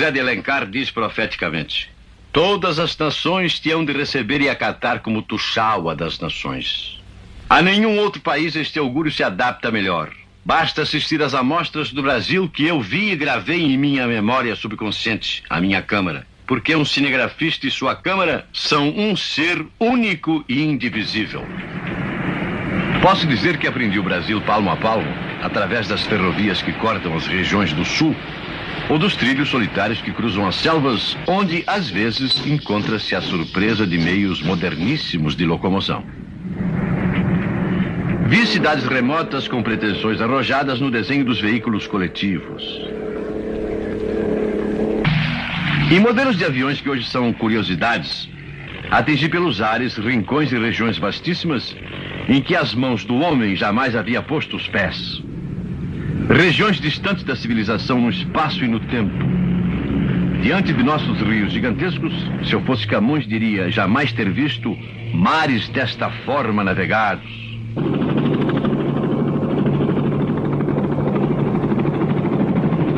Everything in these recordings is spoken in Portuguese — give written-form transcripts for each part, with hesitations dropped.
José de Alencar diz profeticamente: todas as nações te hão de receber e acatar como Tuxaua das nações. A nenhum outro país este augúrio se adapta melhor. Basta assistir às amostras do Brasil que eu vi e gravei em minha memória subconsciente, a minha câmara. Porque um cinegrafista e sua câmara são um ser único e indivisível. Posso dizer que aprendi o Brasil palmo a palmo, através das ferrovias que cortam as regiões do sul, ou dos trilhos solitários que cruzam as selvas, onde, às vezes, encontra-se a surpresa de meios moderníssimos de locomoção. Vi cidades remotas com pretensões arrojadas no desenho dos veículos coletivos. E modelos de aviões que hoje são curiosidades, atingi pelos ares rincões e regiões vastíssimas em que as mãos do homem jamais havia posto os pés. Regiões distantes da civilização no espaço e no tempo. Diante de nossos rios gigantescos, se eu fosse Camões, diria jamais ter visto mares desta forma navegados.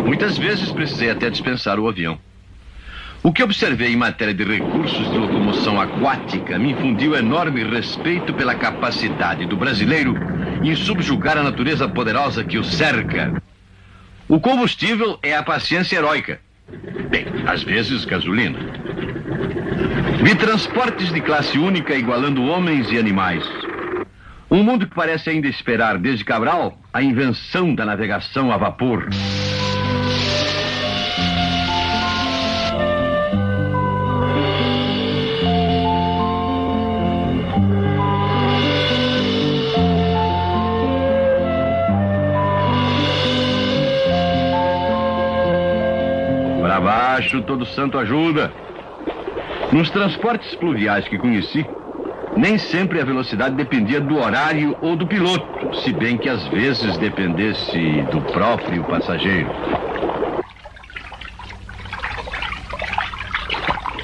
Muitas vezes precisei até dispensar o avião. O que observei em matéria de recursos de locomoção aquática me infundiu enorme respeito pela capacidade do brasileiro em subjugar a natureza poderosa que o cerca. O combustível é a paciência heróica. Bem, às vezes gasolina. Vi transportes de classe única igualando homens e animais. Um mundo que parece ainda esperar, desde Cabral, a invenção da navegação a vapor. Para baixo, todo santo ajuda. Nos transportes fluviais que conheci, nem sempre a velocidade dependia do horário ou do piloto, se bem que às vezes dependesse do próprio passageiro.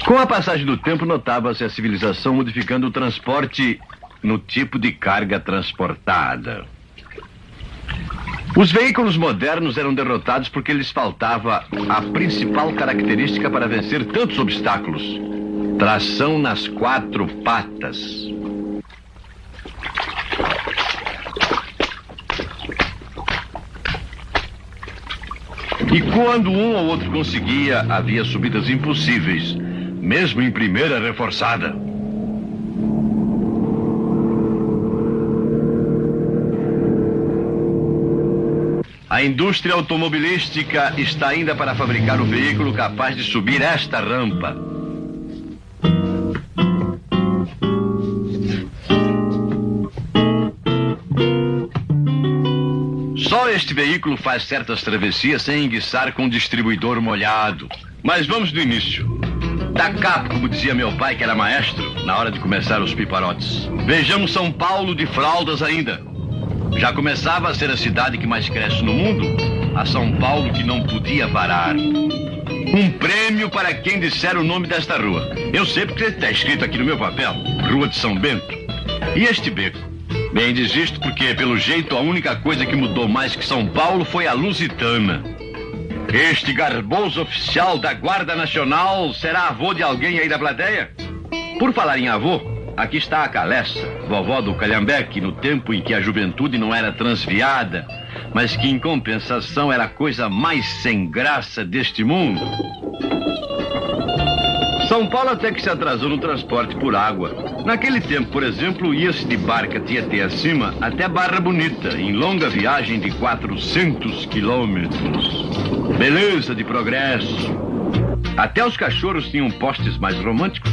Com a passagem do tempo, notava-se a civilização modificando o transporte no tipo de carga transportada. Os veículos modernos eram derrotados porque lhes faltava a principal característica para vencer tantos obstáculos: tração nas 4 patas. E quando um ou outro conseguia, havia subidas impossíveis, mesmo em primeira reforçada. A indústria automobilística está ainda para fabricar o veículo capaz de subir esta rampa. Só este veículo faz certas travessias sem enguiçar com um distribuidor molhado. Mas vamos do início. Da capa, como dizia meu pai, que era maestro, na hora de começar os piparotes. Vejamos São Paulo de fraldas ainda. Já começava a ser a cidade que mais cresce no mundo, a São Paulo que não podia parar. Um prêmio para quem disser o nome desta rua. Eu sei porque está escrito aqui no meu papel, Rua de São Bento. E este beco? Bem, desisto porque, pelo jeito, a única coisa que mudou mais que São Paulo foi a Lusitana. Este garboso oficial da Guarda Nacional será avô de alguém aí da plateia? Por falar em avô, aqui está a Caleça, vovó do Calhambeque, no tempo em que a juventude não era transviada, mas que em compensação era a coisa mais sem graça deste mundo. São Paulo até que se atrasou no transporte por água. Naquele tempo, por exemplo, ia-se de barca Tietê acima até Barra Bonita, em longa viagem de 400 quilômetros. Beleza de progresso. Até os cachorros tinham postes mais românticos.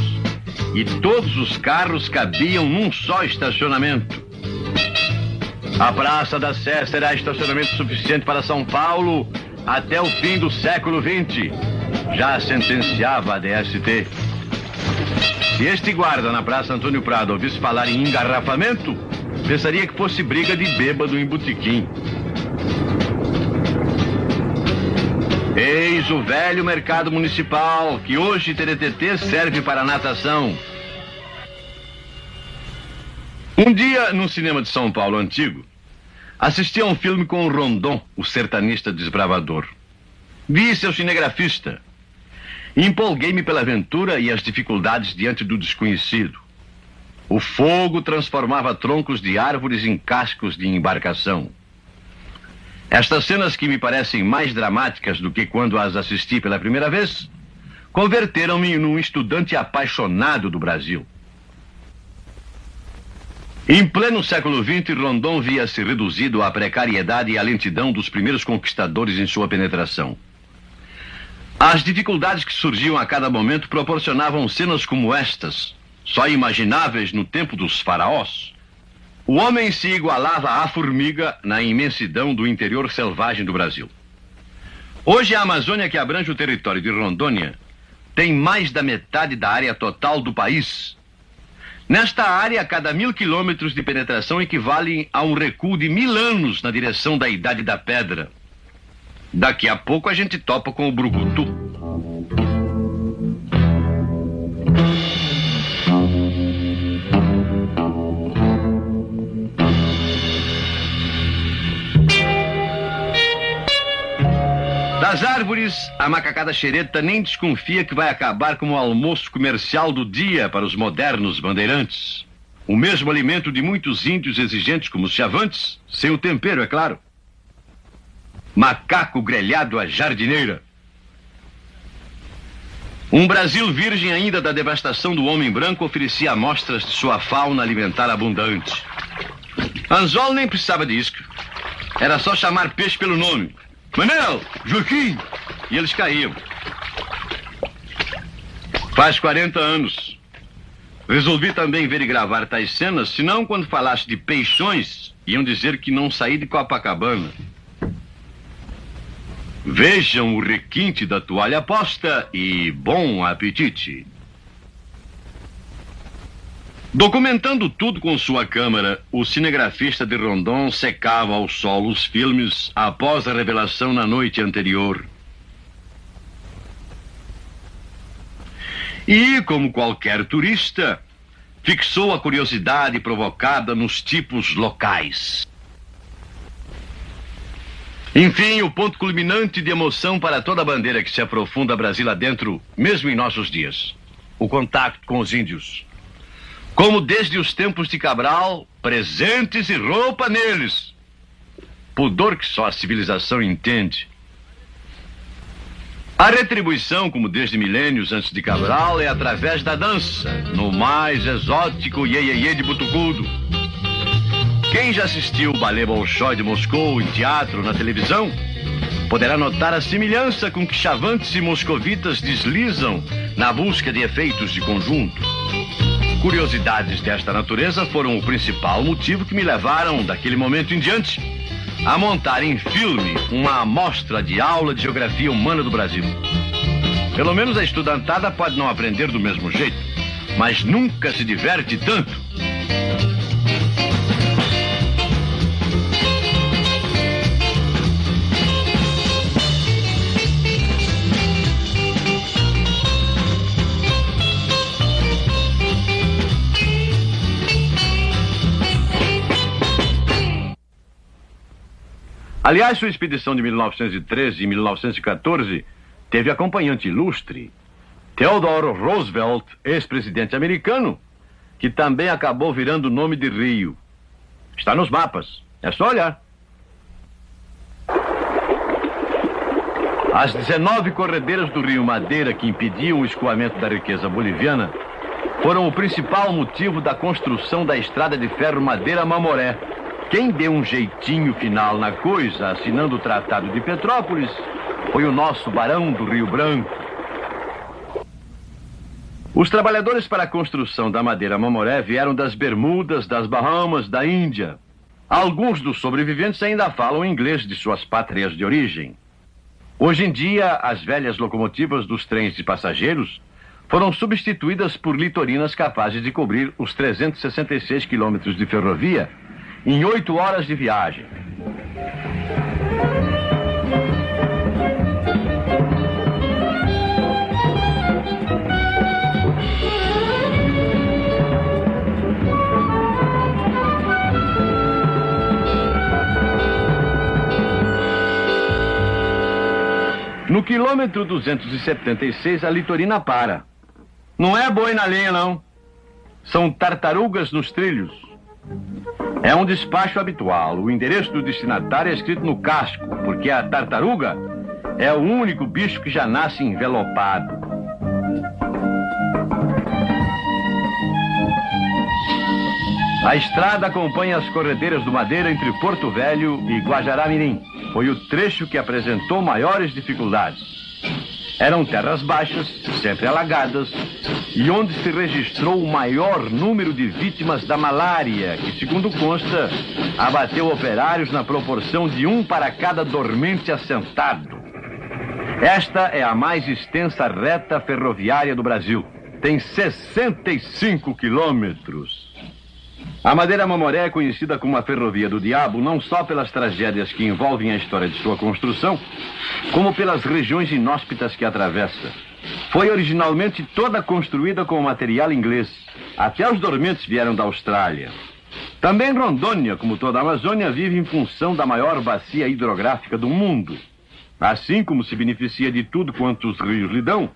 E todos os carros cabiam num só estacionamento. A Praça da Sé será estacionamento suficiente para São Paulo até o fim do século XX. Já sentenciava a DST. Se este guarda na Praça Antônio Prado ouvisse falar em engarrafamento, pensaria que fosse briga de bêbado em botequim. Eis o velho mercado municipal, que hoje TTT serve para natação. Um dia, num cinema de São Paulo antigo, assisti a um filme com o Rondon, o sertanista desbravador. Vi seu cinegrafista. Empolguei-me pela aventura e as dificuldades diante do desconhecido. O fogo transformava troncos de árvores em cascos de embarcação. Estas cenas, que me parecem mais dramáticas do que quando as assisti pela primeira vez, converteram-me num estudante apaixonado do Brasil. Em pleno século XX, Rondon via-se reduzido à precariedade e à lentidão dos primeiros conquistadores em sua penetração. As dificuldades que surgiam a cada momento proporcionavam cenas como estas, só imagináveis no tempo dos faraós. O homem se igualava à formiga na imensidão do interior selvagem do Brasil. Hoje, a Amazônia, que abrange o território de Rondônia, tem mais da metade da área total do país. Nesta área, cada 1000 quilômetros de penetração equivalem a um recuo de 1000 anos na direção da Idade da Pedra. Daqui a pouco a gente topa com o brucutu. Das árvores, a macacada xereta nem desconfia que vai acabar como o almoço comercial do dia para os modernos bandeirantes. O mesmo alimento de muitos índios exigentes como os chavantes, sem o tempero, é claro. Macaco grelhado à jardineira. Um Brasil virgem ainda da devastação do homem branco oferecia amostras de sua fauna alimentar abundante. Anzol nem precisava de isca. Era só chamar peixe pelo nome. Manel, Joaquim! E eles caíam. Faz 40 anos. Resolvi também ver e gravar tais cenas, senão quando falasse de peixões, iam dizer que não saí de Copacabana. Vejam o requinte da toalha posta e bom apetite. Documentando tudo com sua câmera, o cinegrafista de Rondon secava ao sol os filmes após a revelação na noite anterior. E, como qualquer turista, fixou a curiosidade provocada nos tipos locais. Enfim, o ponto culminante de emoção para toda a bandeira que se aprofunda Brasil adentro, mesmo em nossos dias: o contato com os índios. Como desde os tempos de Cabral, presentes e roupa neles. Pudor que só a civilização entende. A retribuição, como desde milênios antes de Cabral, é através da dança, no mais exótico iê-iê-iê de Butucudo. Quem já assistiu o Ballet Bolshoi de Moscou em teatro, na televisão, poderá notar a semelhança com que chavantes e moscovitas deslizam na busca de efeitos de conjunto. Curiosidades desta natureza foram o principal motivo que me levaram, daquele momento em diante, a montar em filme uma amostra de aula de geografia humana do Brasil. Pelo menos a estudantada pode não aprender do mesmo jeito, mas nunca se diverte tanto. Aliás, sua expedição de 1913 e 1914 teve acompanhante ilustre, Theodore Roosevelt, ex-presidente americano, que também acabou virando o nome de Rio. Está nos mapas, é só olhar. As 19 corredeiras do rio Madeira que impediam o escoamento da riqueza boliviana foram o principal motivo da construção da estrada de ferro Madeira-Mamoré. Quem deu um jeitinho final na coisa, assinando o Tratado de Petrópolis, foi o nosso Barão do Rio Branco. Os trabalhadores para a construção da Madeira-Mamoré vieram das Bermudas, das Bahamas, da Índia. Alguns dos sobreviventes ainda falam inglês de suas pátrias de origem. Hoje em dia, as velhas locomotivas dos trens de passageiros foram substituídas por litorinas capazes de cobrir os 366 quilômetros de ferrovia em 8 horas de viagem. No quilômetro 276, a litorina para. Não é boi na lenha, não. São tartarugas nos trilhos. É um despacho habitual. O endereço do destinatário é escrito no casco, porque a tartaruga é o único bicho que já nasce envelopado. A estrada acompanha as corredeiras do Madeira entre Porto Velho e Guajará-Mirim. Foi o trecho que apresentou maiores dificuldades. Eram terras baixas, sempre alagadas, e onde se registrou o maior número de vítimas da malária, que, segundo consta, abateu operários na proporção de 1 para cada dormente assentado. Esta é a mais extensa reta ferroviária do Brasil. Tem 65 quilômetros. A Madeira-Mamoré é conhecida como a Ferrovia do Diabo, não só pelas tragédias que envolvem a história de sua construção, como pelas regiões inóspitas que atravessa. Foi originalmente toda construída com material inglês. Até os dormentes vieram da Austrália. Também Rondônia, como toda a Amazônia, vive em função da maior bacia hidrográfica do mundo. Assim como se beneficia de tudo quanto os rios lhe dão,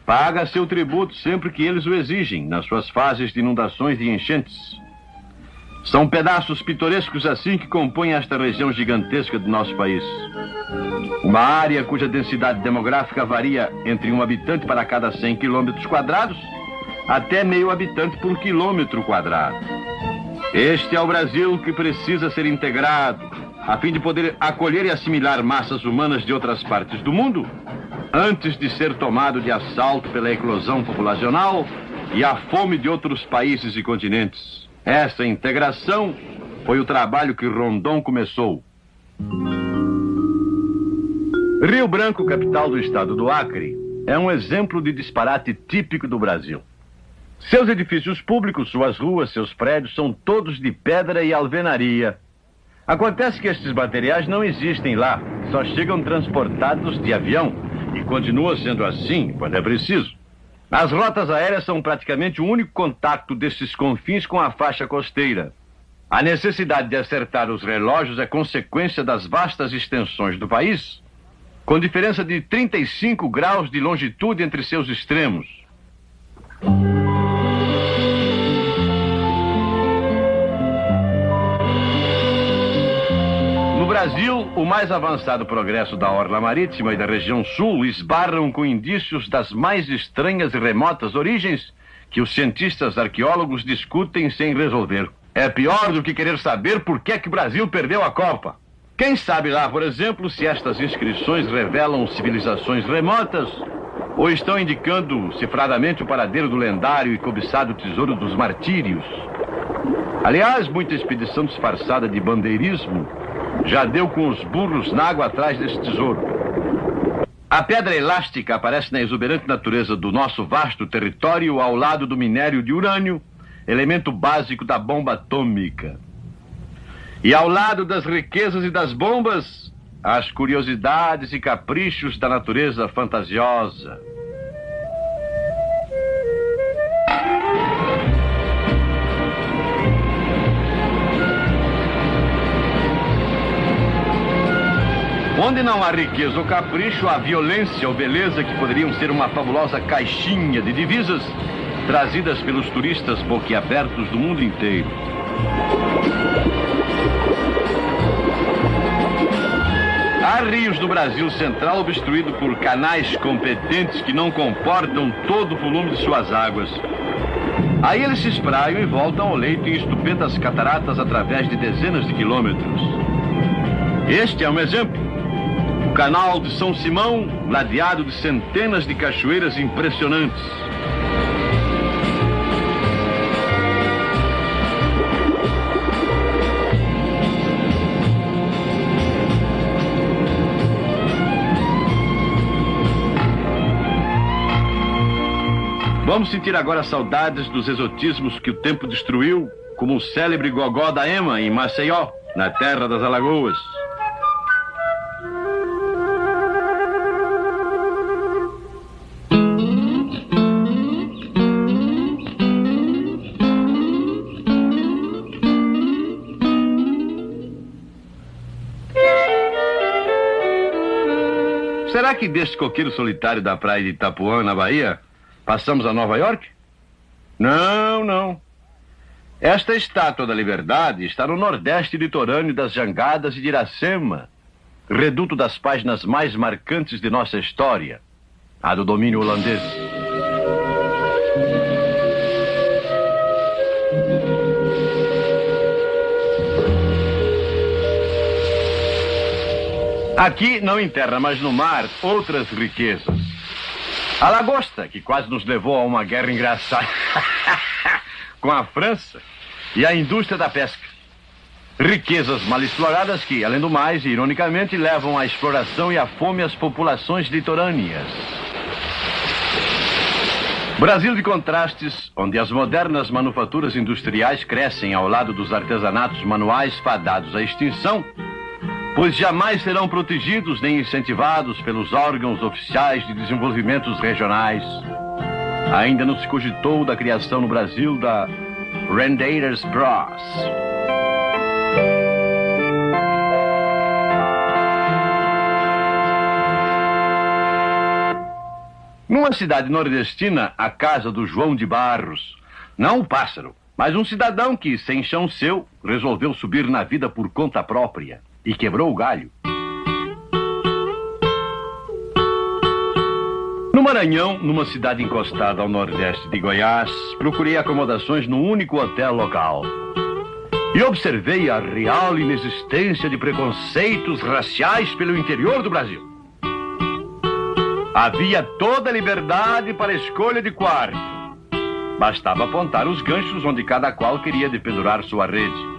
paga seu tributo sempre que eles o exigem, nas suas fases de inundações e enchentes. São pedaços pitorescos assim que compõem esta região gigantesca do nosso país. Uma área cuja densidade demográfica varia entre 1 habitante para cada 100 quilômetros quadrados até meio habitante por quilômetro quadrado. Este é o Brasil que precisa ser integrado a fim de poder acolher e assimilar massas humanas de outras partes do mundo antes de ser tomado de assalto pela eclosão populacional e a fome de outros países e continentes. Essa integração foi o trabalho que Rondon começou. Rio Branco, capital do estado do Acre, é um exemplo de disparate típico do Brasil. Seus edifícios públicos, suas ruas, seus prédios são todos de pedra e alvenaria. Acontece que estes materiais não existem lá, só chegam transportados de avião e continua sendo assim quando é preciso. As rotas aéreas são praticamente o único contato desses confins com a faixa costeira. A necessidade de acertar os relógios é consequência das vastas extensões do país, com diferença de 35 graus de longitude entre seus extremos. No Brasil, o mais avançado progresso da orla marítima e da região sul esbarram com indícios das mais estranhas e remotas origens que os cientistas arqueólogos discutem sem resolver. É pior do que querer saber por que o Brasil perdeu a Copa. Quem sabe lá, por exemplo, se estas inscrições revelam civilizações remotas ou estão indicando cifradamente o paradeiro do lendário e cobiçado tesouro dos martírios. Aliás, muita expedição disfarçada de bandeirismo já deu com os burros na água atrás desse tesouro. A pedra elástica aparece na exuberante natureza do nosso vasto território ao lado do minério de urânio, elemento básico da bomba atômica. E ao lado das riquezas e das bombas, as curiosidades e caprichos da natureza fantasiosa. Onde não há riqueza ou capricho, há violência ou beleza que poderiam ser uma fabulosa caixinha de divisas trazidas pelos turistas boquiabertos do mundo inteiro. Há rios do Brasil Central obstruído por canais competentes que não comportam todo o volume de suas águas. Aí eles se espraiam e voltam ao leito em estupendas cataratas através de dezenas de quilômetros. Este é um exemplo. O canal de São Simão, ladeado de centenas de cachoeiras impressionantes. Vamos sentir agora saudades dos exotismos que o tempo destruiu, como o célebre gogó da Ema, em Maceió, na terra das Alagoas. Será que deste coqueiro solitário da praia de Itapuã, na Bahia, passamos a Nova York? Não, não. Esta estátua da liberdade está no nordeste litorâneo das Jangadas e de Iracema, reduto das páginas mais marcantes de nossa história, a do domínio holandês. Aqui não em terra, mas no mar, outras riquezas. A lagosta, que quase nos levou a uma guerra engraçada com a França, e a indústria da pesca. Riquezas mal exploradas que, além do mais, ironicamente, levam à exploração e à fome às populações litorâneas. Brasil de contrastes, onde as modernas manufaturas industriais crescem ao lado dos artesanatos manuais fadados à extinção, pois jamais serão protegidos nem incentivados pelos órgãos oficiais de desenvolvimentos regionais. Ainda não se cogitou da criação no Brasil da Rendeiras Bros. Numa cidade nordestina, a casa do João de Barros, não um pássaro, mas um cidadão que, sem chão seu, resolveu subir na vida por conta própria e quebrou o galho. No Maranhão, numa cidade encostada ao nordeste de Goiás, procurei acomodações no único hotel local. E observei a real inexistência de preconceitos raciais pelo interior do Brasil. Havia toda a liberdade para a escolha de quarto. Bastava apontar os ganchos onde cada qual queria dependurar sua rede.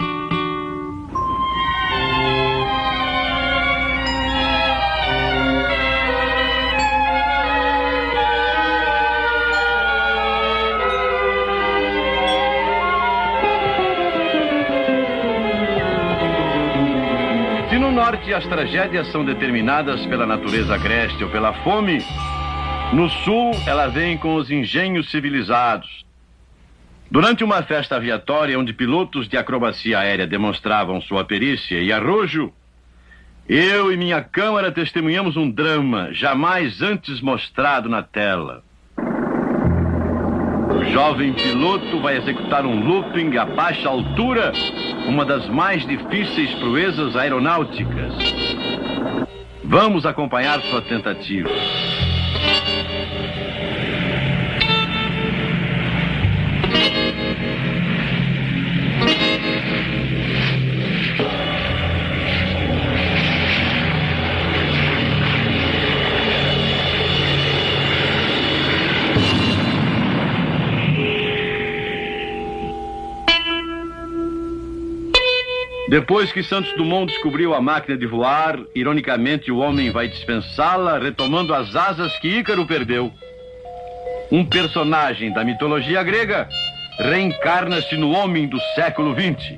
Se no norte as tragédias são determinadas pela natureza agreste ou pela fome, no sul ela vem com os engenhos civilizados. Durante uma festa aviatória onde pilotos de acrobacia aérea demonstravam sua perícia e arrojo, eu e minha câmara testemunhamos um drama jamais antes mostrado na tela. O jovem piloto vai executar um looping a baixa altura, uma das mais difíceis proezas aeronáuticas. Vamos acompanhar sua tentativa. Depois que Santos Dumont descobriu a máquina de voar, ironicamente o homem vai dispensá-la, retomando as asas que Ícaro perdeu. Um personagem da mitologia grega reencarna-se no homem do século XX.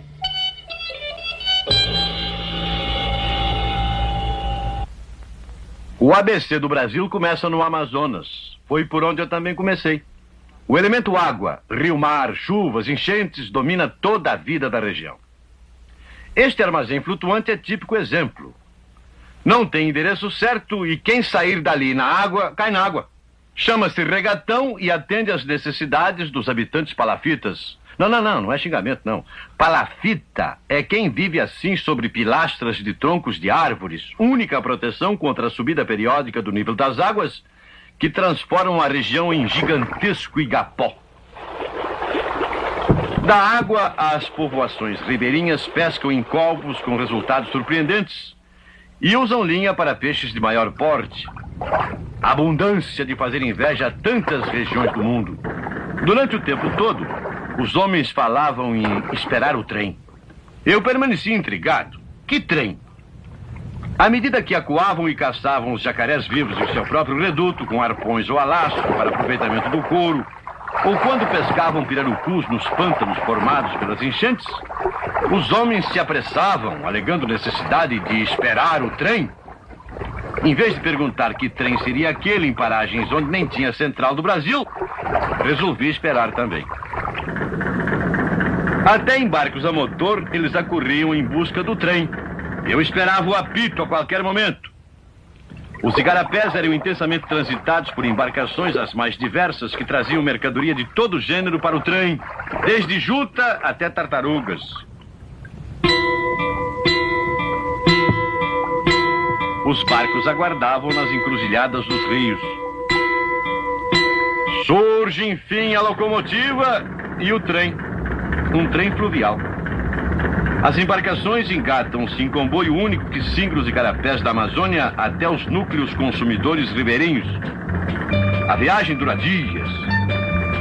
O ABC do Brasil começa no Amazonas. Foi por onde eu também comecei. O elemento água, rio-mar, chuvas, enchentes, domina toda a vida da região. Este armazém flutuante é típico exemplo. Não tem endereço certo e quem sair dali na água, cai na água. Chama-se regatão e atende às necessidades dos habitantes palafitas. Não é xingamento, não. Palafita é quem vive assim sobre pilastras de troncos de árvores, única proteção contra a subida periódica do nível das águas, que transformam a região em gigantesco igapó. Da água, as povoações ribeirinhas pescam em covos com resultados surpreendentes e usam linha para peixes de maior porte. Abundância de fazer inveja a tantas regiões do mundo. Durante o tempo todo, os homens falavam em esperar o trem. Eu permaneci intrigado. Que trem? À medida que acuavam e caçavam os jacarés vivos em seu próprio reduto, com arpões ou a laço para aproveitamento do couro, ou quando pescavam pirarucus nos pântanos formados pelas enchentes, os homens se apressavam, alegando necessidade de esperar o trem. Em vez de perguntar que trem seria aquele em paragens onde nem tinha central do Brasil, resolvi esperar também. Até em barcos a motor, eles acorriam em busca do trem. Eu esperava o apito a qualquer momento. Os igarapés eram intensamente transitados por embarcações as mais diversas que traziam mercadoria de todo gênero para o trem, desde juta até tartarugas. Os barcos aguardavam nas encruzilhadas dos rios. Surge, enfim, a locomotiva e o trem. Um trem fluvial. As embarcações engatam-se em comboio único que singra os igarapés da Amazônia até os núcleos consumidores ribeirinhos. A viagem dura dias.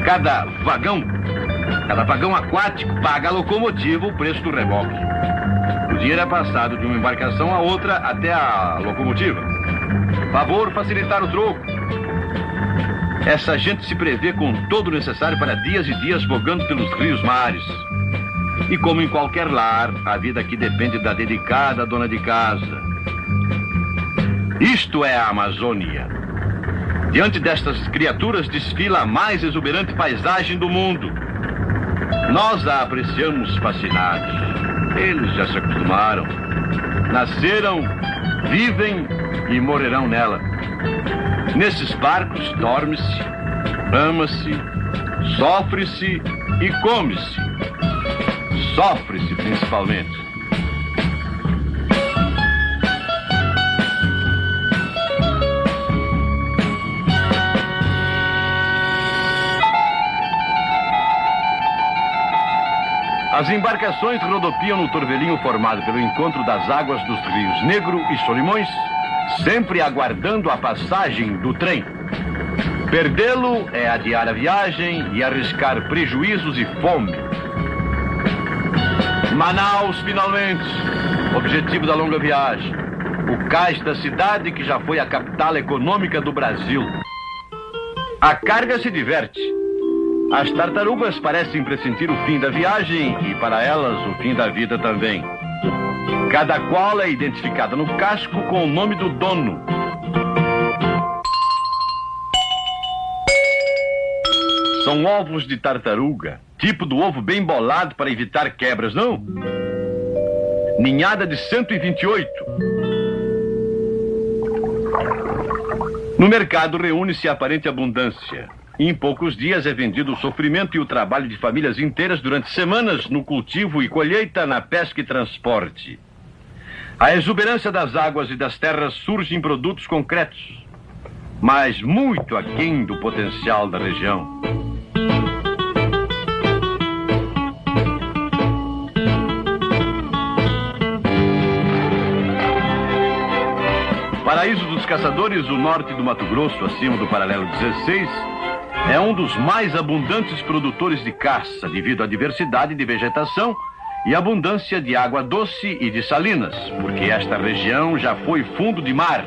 Cada vagão aquático paga à locomotiva o preço do reboque. O dinheiro é passado de uma embarcação a outra até a locomotiva. Favor facilitar o troco. Essa gente se prevê com todo o necessário para dias e dias vogando pelos rios mares. E como em qualquer lar, a vida aqui depende da dedicada dona de casa. Isto é a Amazônia. Diante destas criaturas desfila a mais exuberante paisagem do mundo. Nós a apreciamos fascinados. Eles já se acostumaram. Nasceram, vivem e morrerão nela. Nesses barcos dorme-se, ama-se, sofre-se e come-se. Sofre-se principalmente. As embarcações rodopiam no torvelinho formado pelo encontro das águas dos rios Negro e Solimões, sempre aguardando a passagem do trem. Perdê-lo é adiar a viagem e arriscar prejuízos e fome. Manaus, finalmente, objetivo da longa viagem. O cais da cidade que já foi a capital econômica do Brasil. A carga se diverte. As tartarugas parecem pressentir o fim da viagem e, para elas, o fim da vida também. Cada qual é identificada no casco com o nome do dono. São ovos de tartaruga, tipo do ovo bem bolado para evitar quebras, não? Ninhada de 128. No mercado reúne-se a aparente abundância. Em poucos dias é vendido o sofrimento e o trabalho de famílias inteiras durante semanas no cultivo e colheita, na pesca e transporte. A exuberância das águas e das terras surge em produtos concretos, mas muito aquém do potencial da região. Paraíso dos caçadores, o norte do Mato Grosso, acima do paralelo 16, é um dos mais abundantes produtores de caça, devido à diversidade de vegetação e abundância de água doce e de salinas, porque esta região já foi fundo de mar.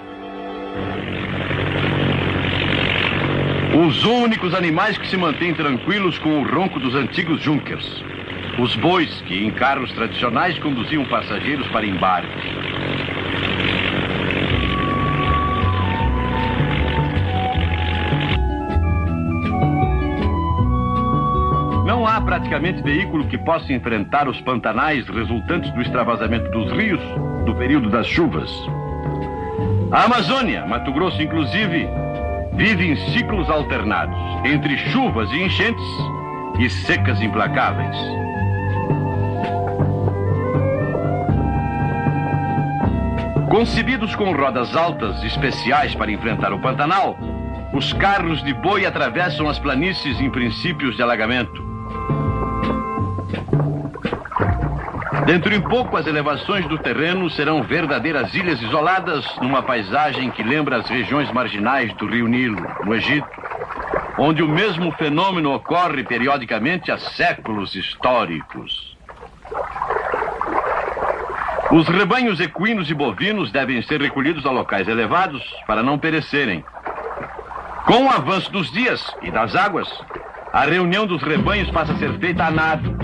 Os únicos animais que se mantêm tranquilos com o ronco dos antigos junkers. Os bois que, em carros tradicionais, conduziam passageiros para embarque. Não há praticamente veículo que possa enfrentar os pantanais resultantes do extravasamento dos rios no período das chuvas. A Amazônia, Mato Grosso inclusive, vive em ciclos alternados, entre chuvas e enchentes e secas implacáveis. Concebidos com rodas altas especiais para enfrentar o Pantanal, os carros de boi atravessam as planícies em princípios de alagamento. Dentro em pouco, as elevações do terreno serão verdadeiras ilhas isoladas numa paisagem que lembra as regiões marginais do Rio Nilo, no Egito, onde o mesmo fenômeno ocorre periodicamente há séculos históricos. Os rebanhos equinos e bovinos devem ser recolhidos a locais elevados para não perecerem. Com o avanço dos dias e das águas, a reunião dos rebanhos passa a ser feita a nado.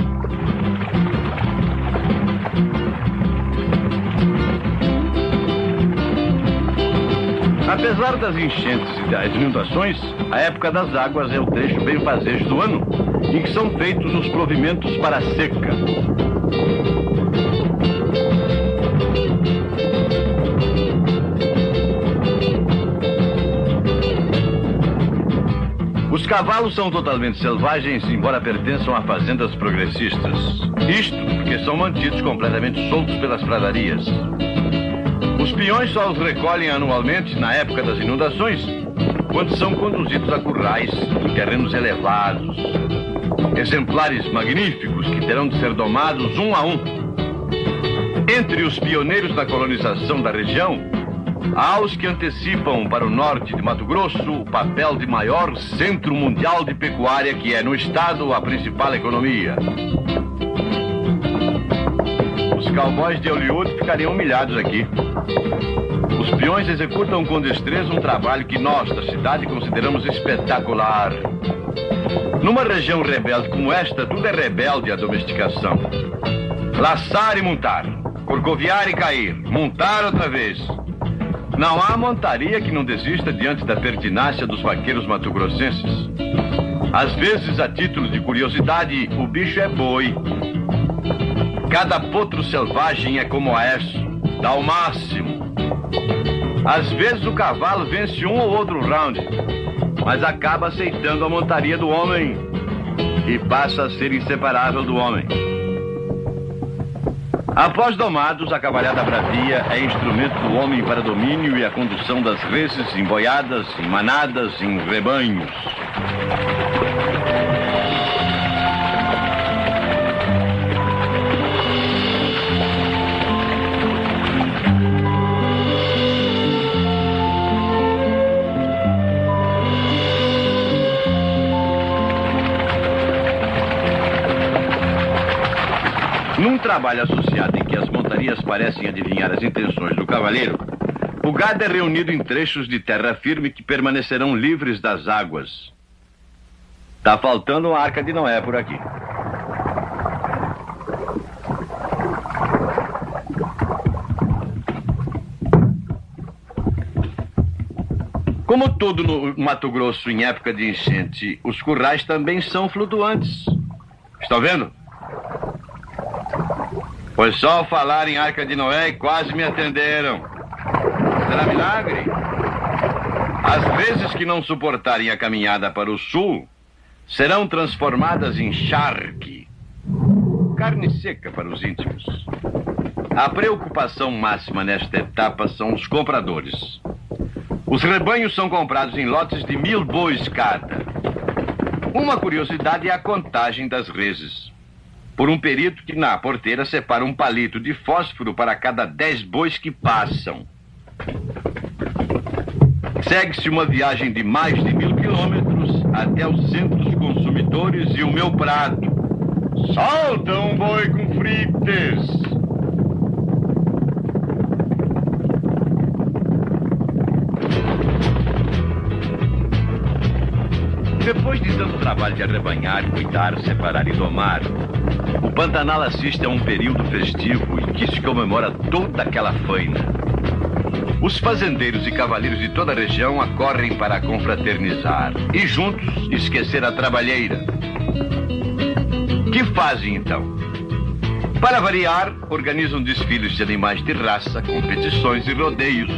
Apesar das enchentes e das inundações, a época das águas é o trecho benfazejo do ano em que são feitos os provimentos para a seca. cavalos são totalmente selvagens, embora pertençam a fazendas progressistas. Isto porque são mantidos completamente soltos pelas pradarias. Os peões só os recolhem anualmente na época das inundações, quando são conduzidos a currais em terrenos elevados. Exemplares magníficos que terão de ser domados um a um. Entre os pioneiros da colonização da região, há os que antecipam para o norte de Mato Grosso o papel de maior centro mundial de pecuária, que é no estado a principal economia. Os cowboys de Hollywood ficariam humilhados aqui. Os peões executam com destreza um trabalho que nós, da cidade, consideramos espetacular. Numa região rebelde como esta, tudo é rebelde à domesticação. Laçar e montar, corcoviar e cair, montar outra vez. Não há montaria que não desista diante da pertinácia dos vaqueiros matogrossenses. Às vezes, a título de curiosidade, o bicho é boi. Cada potro selvagem é como Aécio, dá o máximo. Às vezes o cavalo vence um ou outro round, mas acaba aceitando a montaria do homem e passa a ser inseparável do homem. Após domados, a cavalhada bravia é instrumento do homem para domínio e a condução das reses em boiadas, em manadas, em rebanhos. Num trabalho associado em que as montarias parecem adivinhar as intenções do cavaleiro, o gado é reunido em trechos de terra firme que permanecerão livres das águas. Tá faltando uma arca de Noé por aqui. Como todo no Mato Grosso em época de enchente, os currais também são flutuantes. Estão vendo? Foi só falar em Arca de Noé e quase me atenderam. Será milagre? As vezes que não suportarem a caminhada para o sul, serão transformadas em charque. Carne seca para os íntimos. A preocupação máxima nesta etapa são os compradores. Os rebanhos são comprados em lotes de 1000 bois cada. Uma curiosidade é a contagem das reses. Por um perito que na porteira separa um palito de fósforo para cada 10 bois que passam. Segue-se uma viagem de mais de 1000 quilômetros até os centros consumidores e o meu prato. Solta um boi com frites! Depois de tanto trabalho de arrebanhar, cuidar, separar e domar, o Pantanal assiste a um período festivo em que se comemora toda aquela faina. Os fazendeiros e cavaleiros de toda a região acorrem para confraternizar e juntos esquecer a trabalheira. Que fazem então? Para variar, organizam desfiles de animais de raça, competições e rodeios.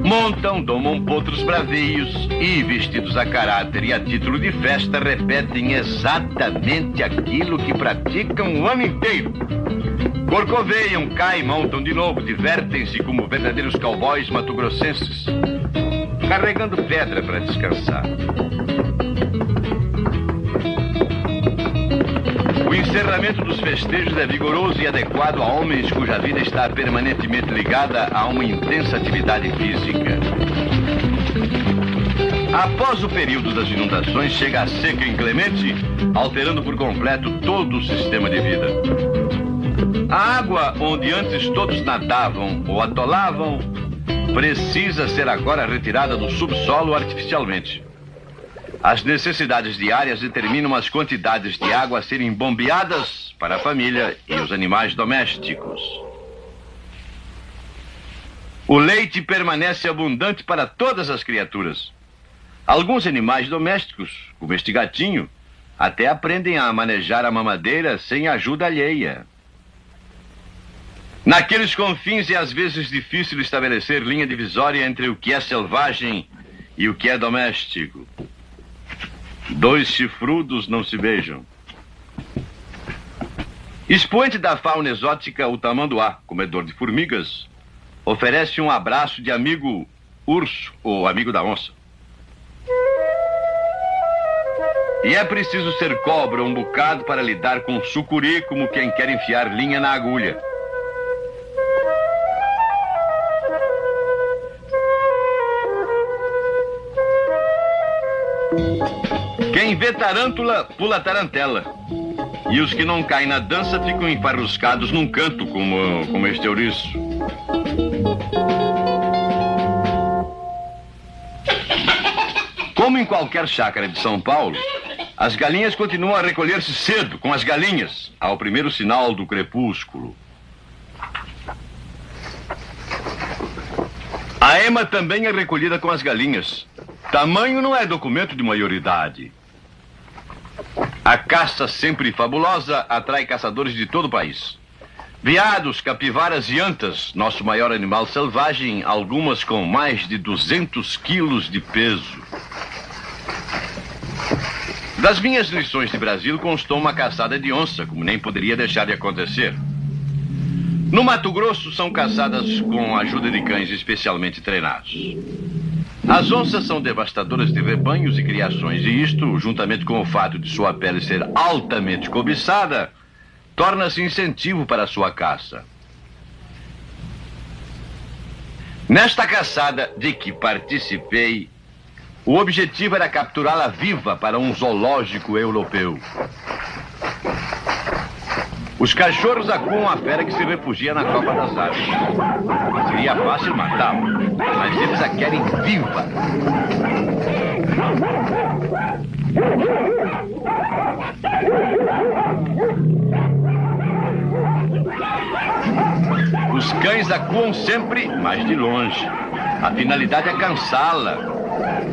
Montam, domam potros bravios e, vestidos a caráter e a título de festa, repetem exatamente aquilo que praticam o ano inteiro. Corcoveiam, caem, montam de novo, divertem-se como verdadeiros cowboys matogrossenses, carregando pedra para descansar. O encerramento dos festejos é vigoroso e adequado a homens cuja vida está permanentemente ligada a uma intensa atividade física. Após o período das inundações, chega a seca inclemente, alterando por completo todo o sistema de vida. A água onde antes todos nadavam ou atolavam precisa ser agora retirada do subsolo artificialmente. As necessidades diárias determinam as quantidades de água a serem bombeadas para a família e os animais domésticos. O leite permanece abundante para todas as criaturas. Alguns animais domésticos, como este gatinho, até aprendem a manejar a mamadeira sem ajuda alheia. Naqueles confins é às vezes difícil estabelecer linha divisória entre o que é selvagem e o que é doméstico. Dois chifrudos não se beijam. Expoente da fauna exótica, o tamanduá, comedor de formigas, oferece um abraço de amigo urso ou amigo da onça. E é preciso ser cobra um bocado para lidar com sucuri como quem quer enfiar linha na agulha. Quem vê tarântula, pula tarantela. E os que não caem na dança ficam enfarruscados num canto, como este ouriço. Como em qualquer chácara de São Paulo, as galinhas continuam a recolher-se cedo com as galinhas, ao primeiro sinal do crepúsculo. A ema também é recolhida com as galinhas. Tamanho não é documento de maioridade. A caça sempre fabulosa atrai caçadores de todo o país. Veados, capivaras e antas, nosso maior animal selvagem, algumas com mais de 200 quilos de peso. Das minhas lições de Brasil constou uma caçada de onça, como nem poderia deixar de acontecer. No Mato Grosso são caçadas com a ajuda de cães especialmente treinados. As onças são devastadoras de rebanhos e criações, e isto, juntamente com o fato de sua pele ser altamente cobiçada, torna-se incentivo para a sua caça. Nesta caçada de que participei, o objetivo era capturá-la viva para um zoológico europeu. Os cachorros acuam a fera que se refugia na copa das árvores. Seria fácil matá-la, mas eles a querem viva. Os cães acuam sempre, mas de longe. A finalidade é cansá-la.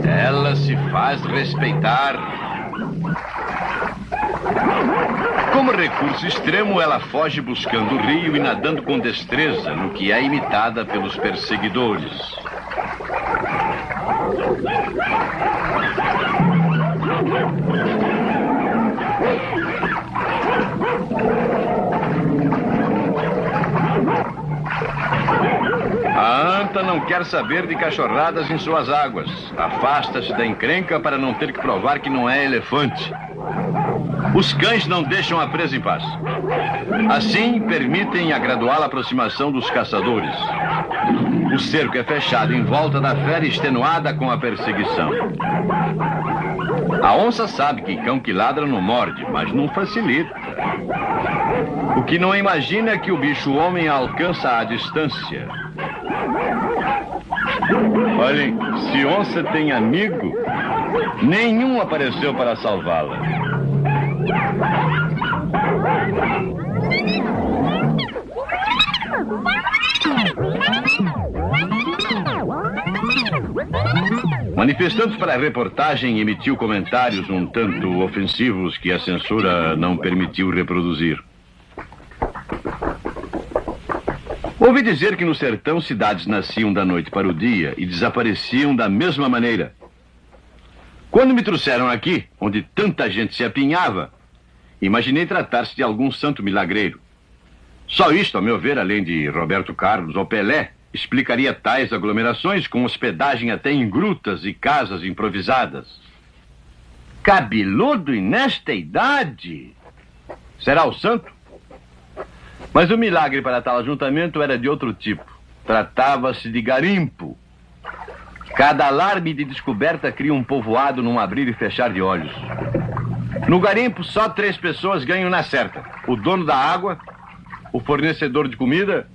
Ela se faz respeitar. Como recurso extremo, ela foge buscando o rio e nadando com destreza, no que é imitada pelos perseguidores. A anta não quer saber de cachorradas em suas águas. Afasta-se da encrenca para não ter que provar que não é elefante. Os cães não deixam a presa em paz. Assim, permitem a gradual aproximação dos caçadores. O cerco é fechado em volta da fera extenuada com a perseguição. A onça sabe que cão que ladra não morde, mas não facilita. O que não imagina é que o bicho-homem alcança a distância. Olhem, se onça tem amigo, nenhum apareceu para salvá-la. Manifestantes para a reportagem emitiu comentários um tanto ofensivos que a censura não permitiu reproduzir. Ouvi dizer que no sertão cidades nasciam da noite para o dia e desapareciam da mesma maneira. Quando me trouxeram aqui, onde tanta gente se apinhava, imaginei tratar-se de algum santo milagreiro. Só isto, a meu ver, além de Roberto Carlos ou Pelé, explicaria tais aglomerações com hospedagem até em grutas e casas improvisadas. Cabeludo e nesta idade? Será o santo? Mas o milagre para tal ajuntamento era de outro tipo. Tratava-se de garimpo. Cada alarme de descoberta cria um povoado num abrir e fechar de olhos. No garimpo, só 3 pessoas ganham na certa: o dono da água, o fornecedor de comida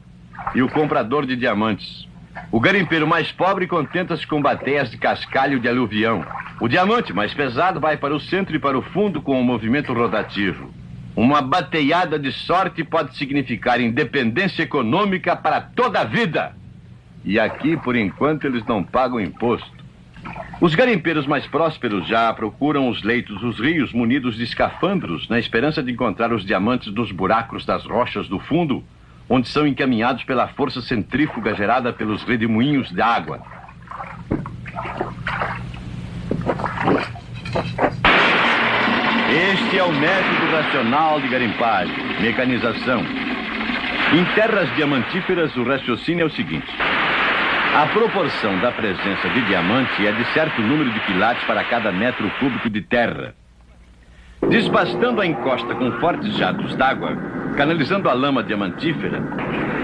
e o comprador de diamantes. O garimpeiro mais pobre contenta-se com bateias de cascalho de aluvião. O diamante mais pesado vai para o centro e para o fundo com o movimento rotativo. Uma bateiada de sorte pode significar independência econômica para toda a vida. E aqui, por enquanto, eles não pagam imposto. Os garimpeiros mais prósperos já procuram os leitos dos rios munidos de escafandros, na esperança de encontrar os diamantes dos buracos das rochas do fundo, onde são encaminhados pela força centrífuga gerada pelos redemoinhos de água. Este é o método racional de garimpagem, mecanização. Em terras diamantíferas, o raciocínio é o seguinte: a proporção da presença de diamante é de certo número de quilates para cada metro cúbico de terra. Desbastando a encosta com fortes jatos d'água, canalizando a lama diamantífera,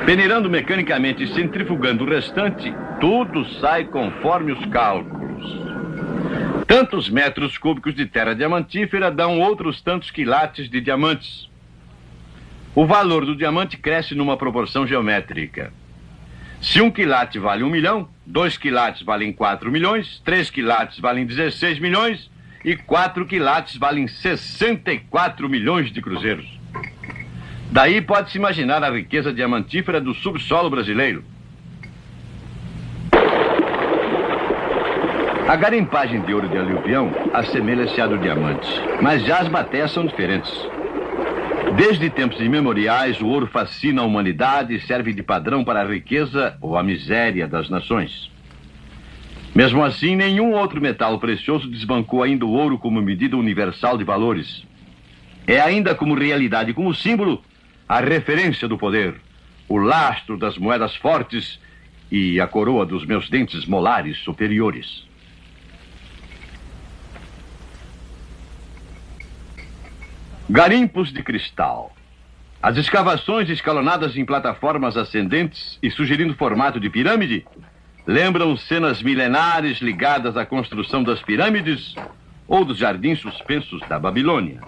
peneirando mecanicamente e centrifugando o restante, tudo sai conforme os cálculos. Tantos metros cúbicos de terra diamantífera dão outros tantos quilates de diamantes. O valor do diamante cresce numa proporção geométrica. Se 1 quilate vale 1 milhão, 2 quilates valem 4 milhões, 3 quilates valem 16 milhões e 4 quilates valem 64 milhões de cruzeiros. Daí pode-se imaginar a riqueza diamantífera do subsolo brasileiro. A garimpagem de ouro de aluvião assemelha-se à do diamante, mas já as matérias são diferentes. Desde tempos imemoriais, o ouro fascina a humanidade e serve de padrão para a riqueza ou a miséria das nações. Mesmo assim, nenhum outro metal precioso desbancou ainda o ouro como medida universal de valores. É ainda como realidade, como símbolo, a referência do poder, o lastro das moedas fortes e a coroa dos meus dentes molares superiores. Garimpos de cristal. As escavações escalonadas em plataformas ascendentes e sugerindo formato de pirâmide lembram cenas milenares ligadas à construção das pirâmides ou dos jardins suspensos da Babilônia.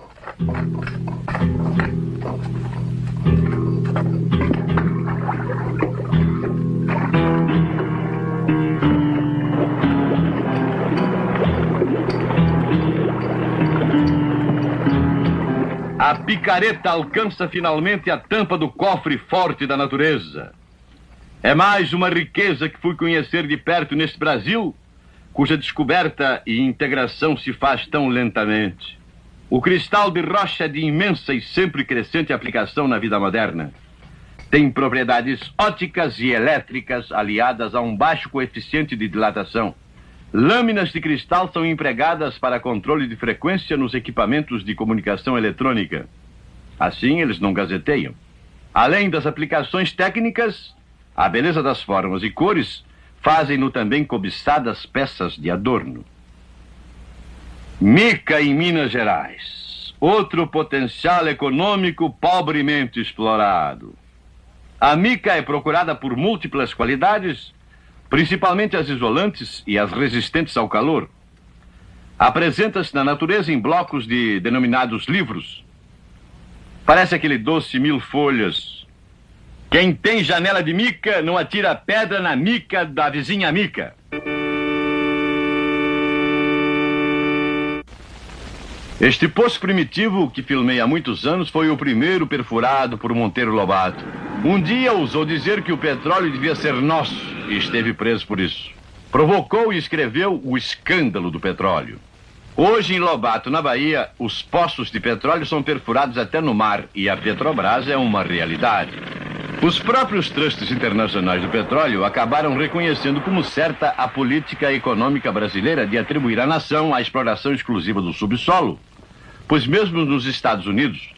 A picareta alcança finalmente a tampa do cofre forte da natureza. É mais uma riqueza que fui conhecer de perto neste Brasil, cuja descoberta e integração se faz tão lentamente. O cristal de rocha é de imensa e sempre crescente aplicação na vida moderna. Tem propriedades ópticas e elétricas aliadas a um baixo coeficiente de dilatação. Lâminas de cristal são empregadas para controle de frequência nos equipamentos de comunicação eletrônica. Assim, eles não gazeteiam. Além das aplicações técnicas, a beleza das formas e cores fazem-no também cobiçadas peças de adorno. Mica em Minas Gerais. Outro potencial econômico pobremente explorado. A mica é procurada por múltiplas qualidades, principalmente as isolantes e as resistentes ao calor. Apresenta-se na natureza em blocos denominados livros. Parece aquele doce mil folhas. Quem tem janela de mica não atira pedra na mica da vizinha mica. Este poço primitivo que filmei há muitos anos foi o primeiro perfurado por Monteiro Lobato. Um dia ousou dizer que o petróleo devia ser nosso e esteve preso por isso. Provocou e escreveu O Escândalo do Petróleo. Hoje, em Lobato, na Bahia, os poços de petróleo são perfurados até no mar e a Petrobras é uma realidade. Os próprios trustes internacionais do petróleo acabaram reconhecendo como certa a política econômica brasileira de atribuir à nação a exploração exclusiva do subsolo, pois mesmo nos Estados Unidos,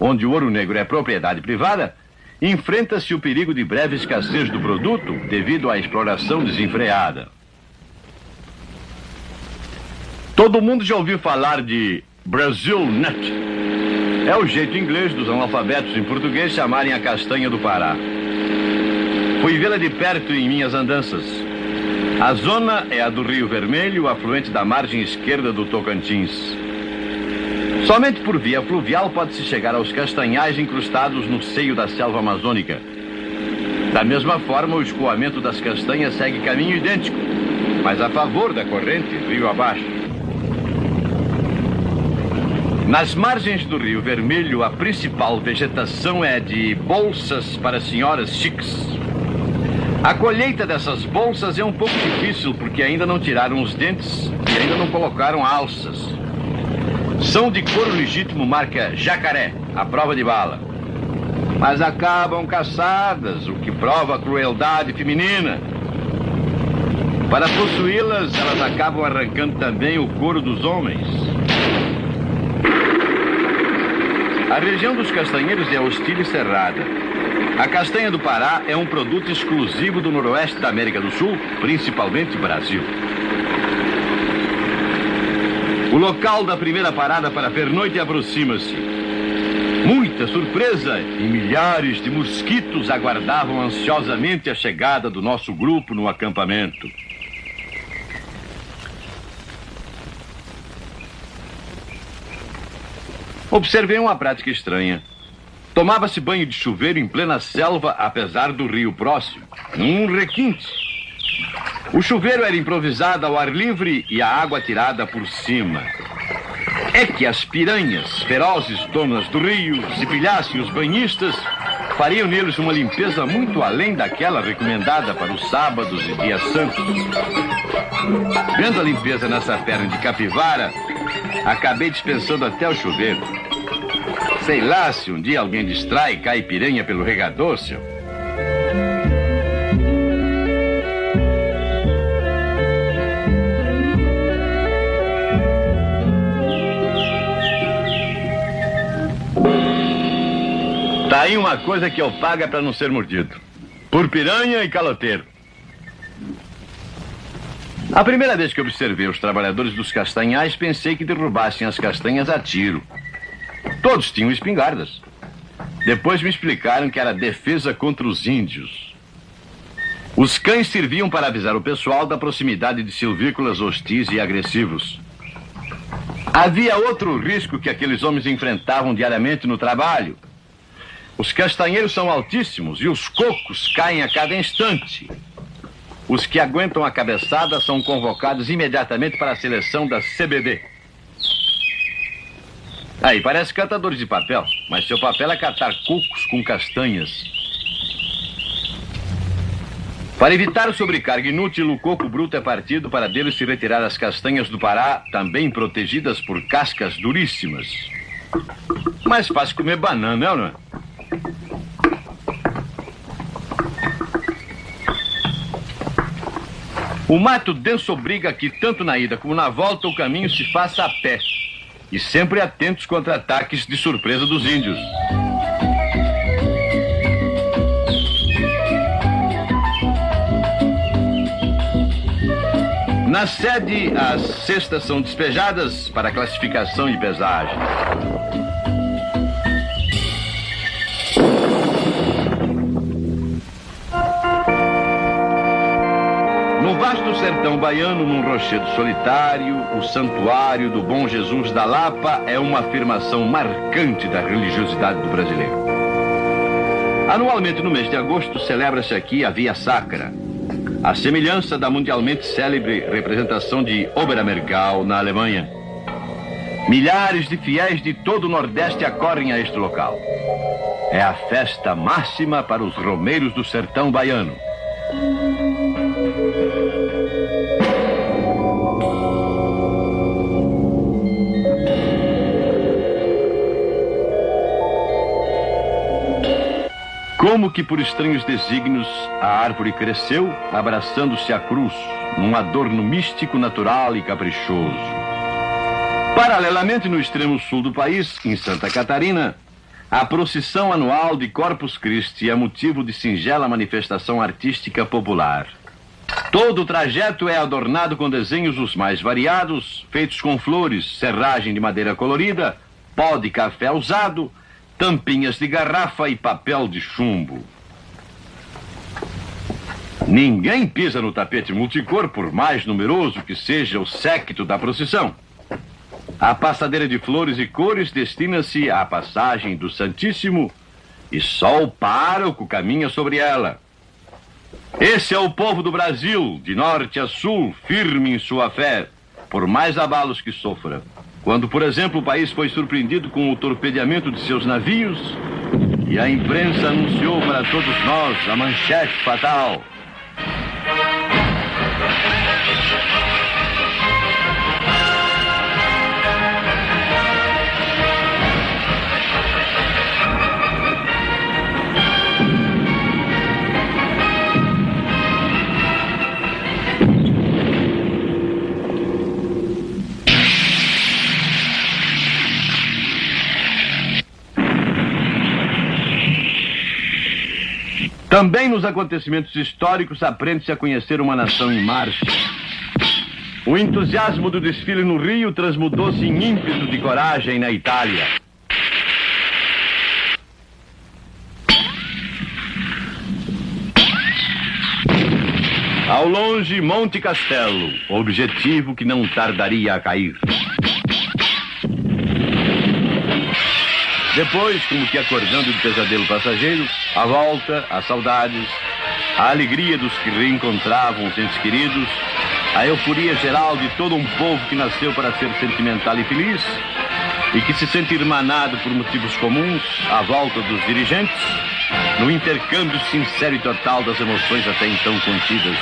onde o ouro negro é propriedade privada, enfrenta-se o perigo de breve escassez do produto devido à exploração desenfreada. Todo mundo já ouviu falar de Brazil Nut. É o jeito inglês dos analfabetos em português chamarem a castanha do Pará. Fui vê-la de perto em minhas andanças. A zona é a do Rio Vermelho, afluente da margem esquerda do Tocantins. Somente por via fluvial pode-se chegar aos castanhais incrustados no seio da selva amazônica. Da mesma forma, o escoamento das castanhas segue caminho idêntico, mas a favor da corrente, rio abaixo. Nas margens do Rio Vermelho, a principal vegetação é de bolsas para senhoras chiques. A colheita dessas bolsas é um pouco difícil porque ainda não tiraram os dentes e ainda não colocaram alças. São de couro legítimo marca Jacaré, à prova de bala. Mas acabam caçadas, o que prova a crueldade feminina. Para possuí-las, elas acabam arrancando também o couro dos homens. A região dos castanheiros é hostil e cerrada. A castanha do Pará é um produto exclusivo do noroeste da América do Sul, principalmente Brasil. O local da primeira parada para a pernoite aproxima-se. Muita surpresa e milhares de mosquitos aguardavam ansiosamente a chegada do nosso grupo no acampamento. Observei uma prática estranha. Tomava-se banho de chuveiro em plena selva, apesar do rio próximo, num requinte. O chuveiro era improvisado ao ar livre e a água tirada por cima. É que as piranhas, ferozes donas do rio, se pilhassem os banhistas, fariam neles uma limpeza muito além daquela recomendada para os sábados e dias santos. Vendo a limpeza nessa perna de capivara, acabei dispensando até o chuveiro. Sei lá se um dia alguém distrai e cai piranha pelo regador, senhor. Tá aí uma coisa que eu pago para não ser mordido. Por piranha e caloteiro. A primeira vez que observei os trabalhadores dos castanhais, pensei que derrubassem as castanhas a tiro. Todos tinham espingardas. Depois me explicaram que era defesa contra os índios. Os cães serviam para avisar o pessoal da proximidade de silvícolas hostis e agressivos. Havia outro risco que aqueles homens enfrentavam diariamente no trabalho. Os castanheiros são altíssimos e os cocos caem a cada instante. Os que aguentam a cabeçada são convocados imediatamente para a seleção da CBD. Aí, parece catadores de papel, mas seu papel é catar cocos com castanhas. Para evitar sobrecarga inútil, o coco bruto é partido para dele se retirar as castanhas do Pará, também protegidas por cascas duríssimas. Mais fácil comer banana, não é? O mato denso obriga que, tanto na ida como na volta, o caminho se faça a pé. E sempre atentos contra ataques de surpresa dos índios. Na sede, as cestas são despejadas para classificação e pesagem. No vasto sertão baiano, num rochedo solitário, o santuário do Bom Jesus da Lapa é uma afirmação marcante da religiosidade do brasileiro. Anualmente, no mês de agosto, celebra-se aqui a Via Sacra, a semelhança da mundialmente célebre representação de Oberammergau, na Alemanha. Milhares de fiéis de todo o Nordeste acorrem a este local. É a festa máxima para os romeiros do sertão baiano. Como que por estranhos desígnios, a árvore cresceu, abraçando-se à cruz, num adorno místico, natural e caprichoso. Paralelamente, no extremo sul do país, em Santa Catarina, a procissão anual de Corpus Christi é motivo de singela manifestação artística popular. Todo o trajeto é adornado com desenhos os mais variados, feitos com flores, serragem de madeira colorida, pó de café usado, tampinhas de garrafa e papel de chumbo. Ninguém pisa no tapete multicor, por mais numeroso que seja o séquito da procissão. A passadeira de flores e cores destina-se à passagem do Santíssimo e só o pároco caminha sobre ela. Esse é o povo do Brasil, de norte a sul, firme em sua fé, por mais abalos que sofra. Quando, por exemplo, o país foi surpreendido com o torpedeamento de seus navios e a imprensa anunciou para todos nós a manchete fatal. Também nos acontecimentos históricos aprende-se a conhecer uma nação em marcha. O entusiasmo do desfile no Rio transmudou-se em ímpeto de coragem na Itália. Ao longe, Monte Castelo, objetivo que não tardaria a cair. Depois, como que acordando do pesadelo passageiro, a volta, as saudades, a alegria dos que reencontravam os entes queridos, a euforia geral de todo um povo que nasceu para ser sentimental e feliz e que se sente irmanado por motivos comuns à volta dos dirigentes, no intercâmbio sincero e total das emoções até então contidas.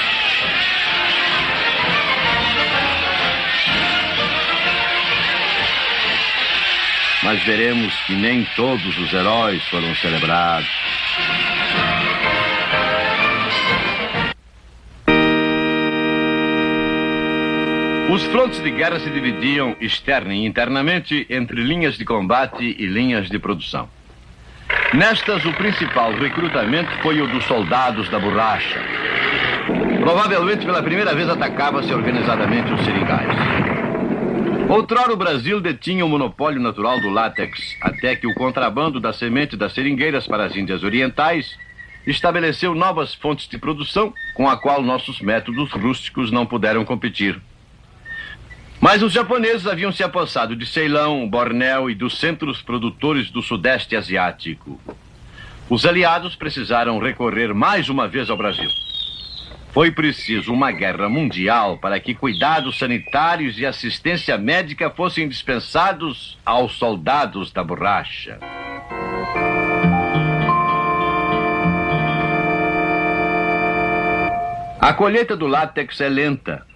Mas veremos que nem todos os heróis foram celebrados. Os frontes de guerra se dividiam externa e internamente entre linhas de combate e linhas de produção. Nestas, o principal recrutamento foi o dos soldados da borracha. Provavelmente pela primeira vez atacava-se organizadamente os seringais. Outrora o Brasil detinha o monopólio natural do látex, até que o contrabando da semente das seringueiras para as Índias Orientais estabeleceu novas fontes de produção com a qual nossos métodos rústicos não puderam competir. Mas os japoneses haviam se apossado de Ceilão, Bornéu e dos centros produtores do Sudeste Asiático. Os aliados precisaram recorrer mais uma vez ao Brasil. Foi preciso uma guerra mundial para que cuidados sanitários e assistência médica fossem dispensados aos soldados da borracha. A colheita do látex é lenta.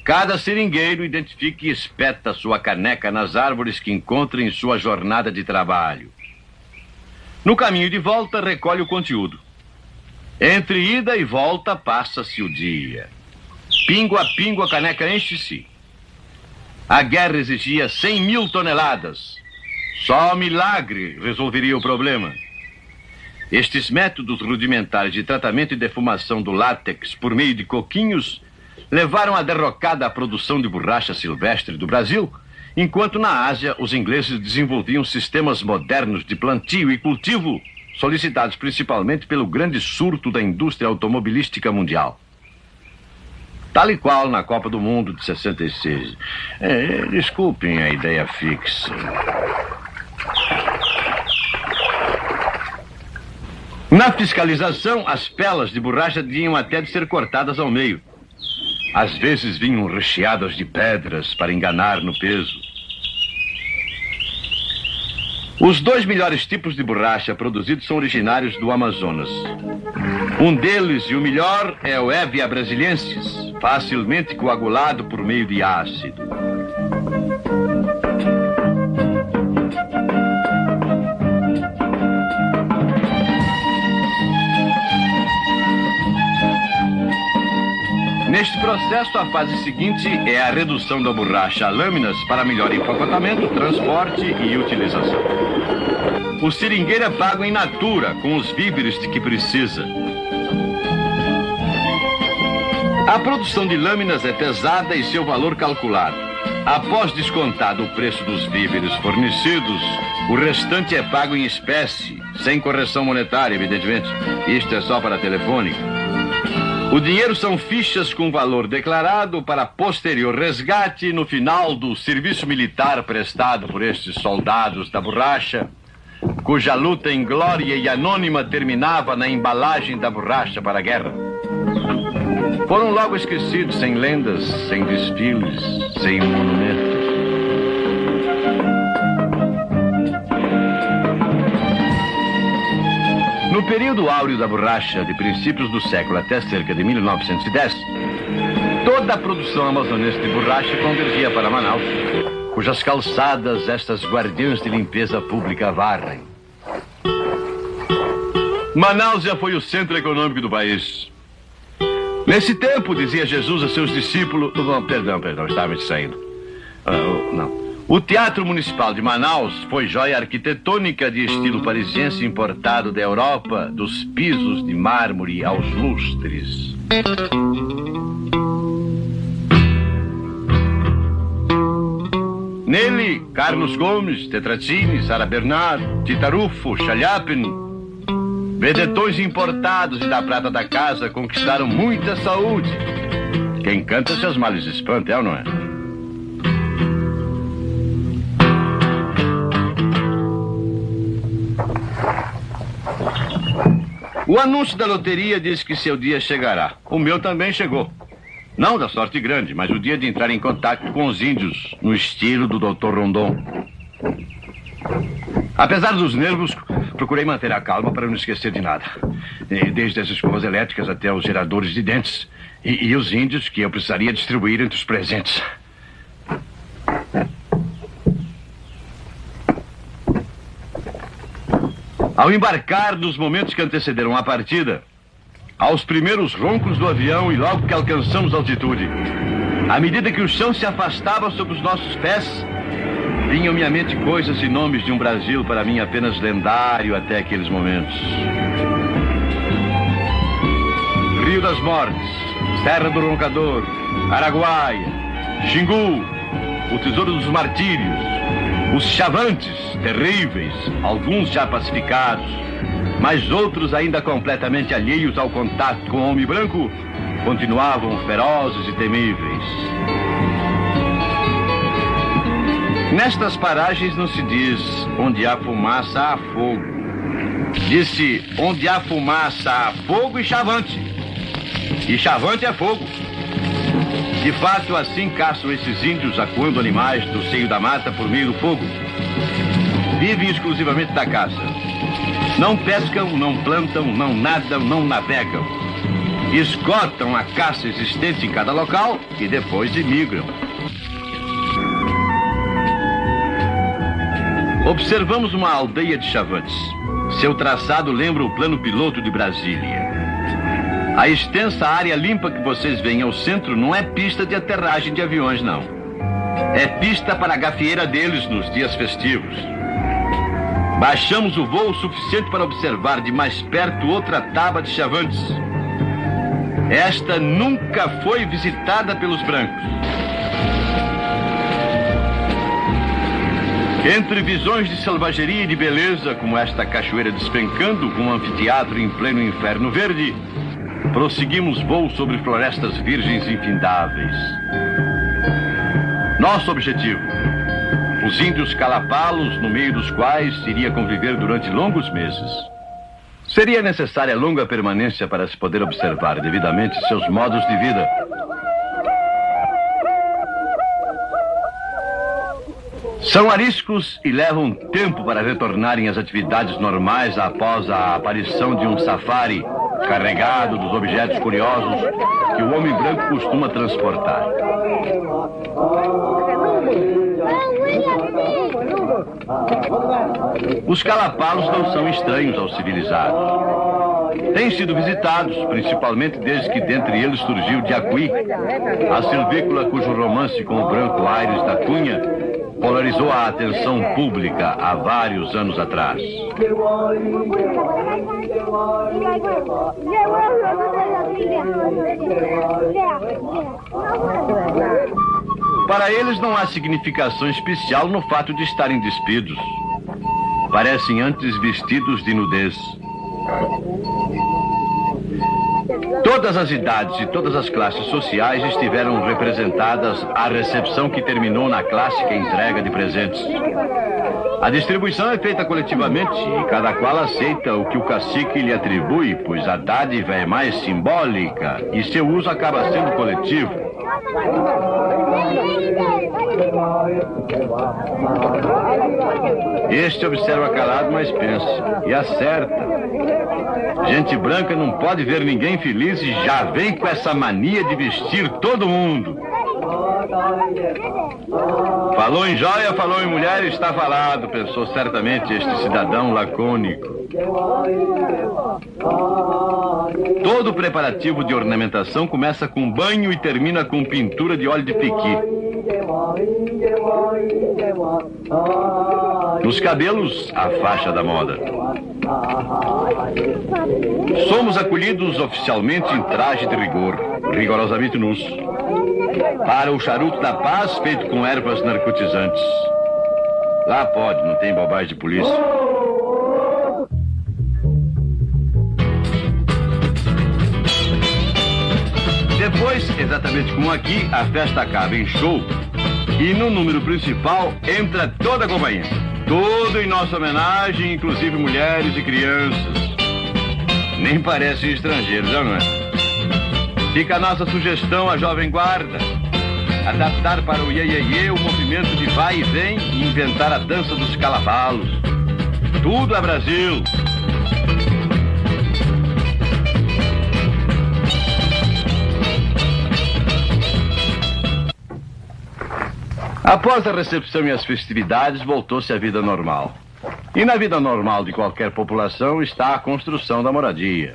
Cada seringueiro identifica e espeta sua caneca nas árvores que encontra em sua jornada de trabalho. No caminho de volta, recolhe o conteúdo. Entre ida e volta, passa-se o dia. Pingo a pingo, a caneca enche-se. A guerra exigia 100.000 toneladas. Só milagre resolveria o problema. Estes métodos rudimentares de tratamento e defumação do látex por meio de coquinhos levaram à derrocada a produção de borracha silvestre do Brasil, enquanto na Ásia os ingleses desenvolviam sistemas modernos de plantio e cultivo, solicitados principalmente pelo grande surto da indústria automobilística mundial. Tal e qual na Copa do Mundo de 66. Desculpem a ideia fixa. Na fiscalização, as pelas de borracha tinham até de ser cortadas ao meio. Às vezes vinham recheadas de pedras para enganar no peso. Os 2 melhores tipos de borracha produzidos são originários do Amazonas. Um deles, e o melhor, é o Hevea brasiliensis, facilmente coagulado por meio de ácido. Neste processo, a fase seguinte é a redução da borracha a lâminas para melhor empacotamento, transporte e utilização. O seringueiro é pago em natura, com os víveres de que precisa. A produção de lâminas é pesada e seu valor calculado. Após descontado o preço dos víveres fornecidos, o restante é pago em espécie, sem correção monetária, evidentemente. Isto é só para telefônica. O dinheiro são fichas com valor declarado para posterior resgate no final do serviço militar prestado por estes soldados da borracha, cuja luta inglória e anônima terminava na embalagem da borracha para a guerra. Foram logo esquecidos, sem lendas, sem desfiles, sem monumentos. No período áureo da borracha, de princípios do século até cerca de 1910, toda a produção amazonense de borracha convergia para Manaus, cujas calçadas estas guardiãs de limpeza pública varrem. Manaus já foi o centro econômico do país. Nesse tempo, dizia Jesus a seus discípulos... Perdão, estava me distraindo. O Teatro Municipal de Manaus foi joia arquitetônica de estilo parisiense importado da Europa, dos pisos de mármore aos lustres. Nele, Carlos Gomes, Tetrazzini, Sara Bernard, Titarufo, Chaliapin, vedetões importados e da prata da casa conquistaram muita saúde. Quem canta seus males espanta, é ou não é? O anúncio da loteria diz que seu dia chegará. O meu também chegou. Não da sorte grande, mas o dia de entrar em contato com os índios, no estilo do Dr. Rondon. Apesar dos nervos, procurei manter a calma para não esquecer de nada. Desde as escovas elétricas até os geradores de dentes. E os índios que eu precisaria distribuir entre os presentes. Ao embarcar nos momentos que antecederam a partida, aos primeiros roncos do avião e logo que alcançamos altitude, à medida que o chão se afastava sob os nossos pés, vinham à minha mente coisas e nomes de um Brasil para mim apenas lendário até aqueles momentos. Rio das Mortes, Serra do Roncador, Araguaia, Xingu, o Tesouro dos Martírios, os Chavantes, terríveis, alguns já pacificados, mas outros ainda completamente alheios ao contato com o homem branco, continuavam ferozes e temíveis. Nestas paragens não se diz onde há fumaça há fogo. Disse onde há fumaça há fogo e chavante. E chavante é fogo. De fato, assim caçam esses índios acuando animais do seio da mata por meio do fogo. Vivem exclusivamente da caça. Não pescam, não plantam, não nadam, não navegam. Esgotam a caça existente em cada local e depois imigram. Observamos uma aldeia de chavantes. Seu traçado lembra o plano piloto de Brasília. A extensa área limpa que vocês veem ao centro não é pista de aterragem de aviões, não. É pista para a gafieira deles nos dias festivos. Baixamos o voo o suficiente para observar de mais perto outra taba de chavantes. Esta nunca foi visitada pelos brancos. Entre visões de selvageria e de beleza, como esta cachoeira despencando com um anfiteatro em pleno inferno verde, prosseguimos voo sobre florestas virgens infindáveis. Nosso objetivo: os índios calapalos, no meio dos quais iria conviver durante longos meses. Seria necessária longa permanência para se poder observar devidamente seus modos de vida. São ariscos e levam tempo para retornarem às atividades normais após a aparição de um safari carregado dos objetos curiosos que o homem branco costuma transportar. Os calapalos não são estranhos aos civilizados. Têm sido visitados, principalmente desde que dentre eles surgiu Diacuí, a silvícola cujo romance com o branco Aires da Cunha polarizou a atenção pública há vários anos atrás. Para eles não há significação especial no fato de estarem despidos. Parecem antes vestidos de nudez. Todas as idades e todas as classes sociais estiveram representadas à recepção que terminou na clássica entrega de presentes. A distribuição é feita coletivamente e cada qual aceita o que o cacique lhe atribui, pois a dádiva é mais simbólica e seu uso acaba sendo coletivo. Este observa calado, mas pensa e acerta. Gente branca não pode ver ninguém feliz e já vem com essa mania de vestir todo mundo. Falou em joia, falou em mulher, está falado, pensou certamente este cidadão lacônico. Todo preparativo de ornamentação começa com banho e termina com pintura de óleo de piqui. Nos cabelos, a faixa da moda. Somos acolhidos oficialmente em traje de rigor, rigorosamente nus. Para o charuto da paz, feito com ervas narcotizantes. Lá pode, não tem bobagem de polícia. Depois, exatamente como aqui, a festa acaba em show e no número principal entra toda a companhia. Tudo em nossa homenagem, inclusive mulheres e crianças. Nem parecem estrangeiros, não é? Fica a nossa sugestão à jovem guarda. Adaptar para o iê-iê-iê o movimento de vai e vem e inventar a dança dos calavalos. Tudo é Brasil. Após a recepção e as festividades, voltou-se à vida normal. E na vida normal de qualquer população está a construção da moradia.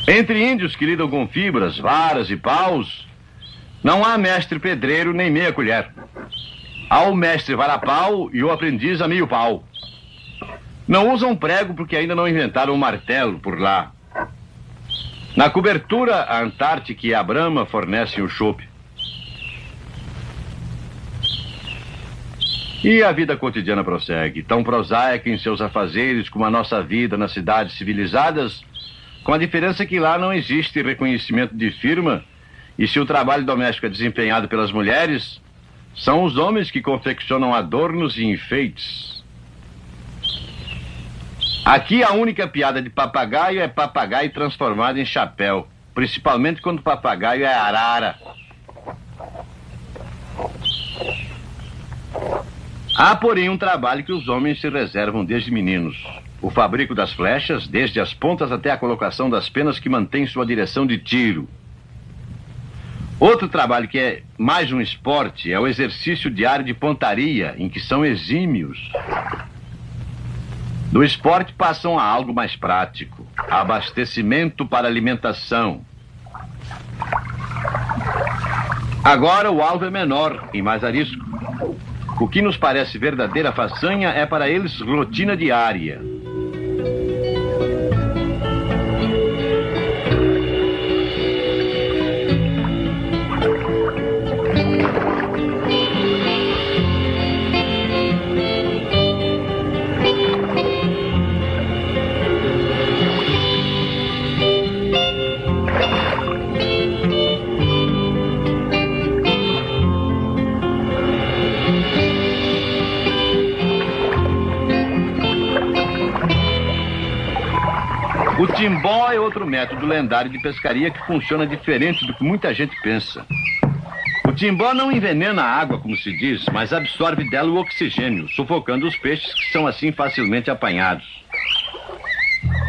Entre índios que lidam com fibras, varas e paus, não há mestre pedreiro nem meia colher. Há o mestre varapau e o aprendiz a meio pau. Não usam prego porque ainda não inventaram o martelo por lá. Na cobertura, a Antártica e a Brahma fornecem o chope. E a vida cotidiana prossegue, tão prosaica em seus afazeres como a nossa vida nas cidades civilizadas, com a diferença que lá não existe reconhecimento de firma, e se o trabalho doméstico é desempenhado pelas mulheres, são os homens que confeccionam adornos e enfeites. Aqui a única piada de papagaio é papagaio transformado em chapéu, principalmente quando o papagaio é arara. Há, porém, um trabalho que os homens se reservam desde meninos. O fabrico das flechas, desde as pontas até a colocação das penas que mantém sua direção de tiro. Outro trabalho que é mais um esporte é o exercício diário de pontaria, em que são exímios. Do esporte passam a algo mais prático, abastecimento para alimentação. Agora o alvo é menor e mais arisco. O que nos parece verdadeira façanha é para eles rotina diária. O timbó é outro método lendário de pescaria que funciona diferente do que muita gente pensa. O timbó não envenena a água, como se diz, mas absorve dela o oxigênio, sufocando os peixes que são assim facilmente apanhados.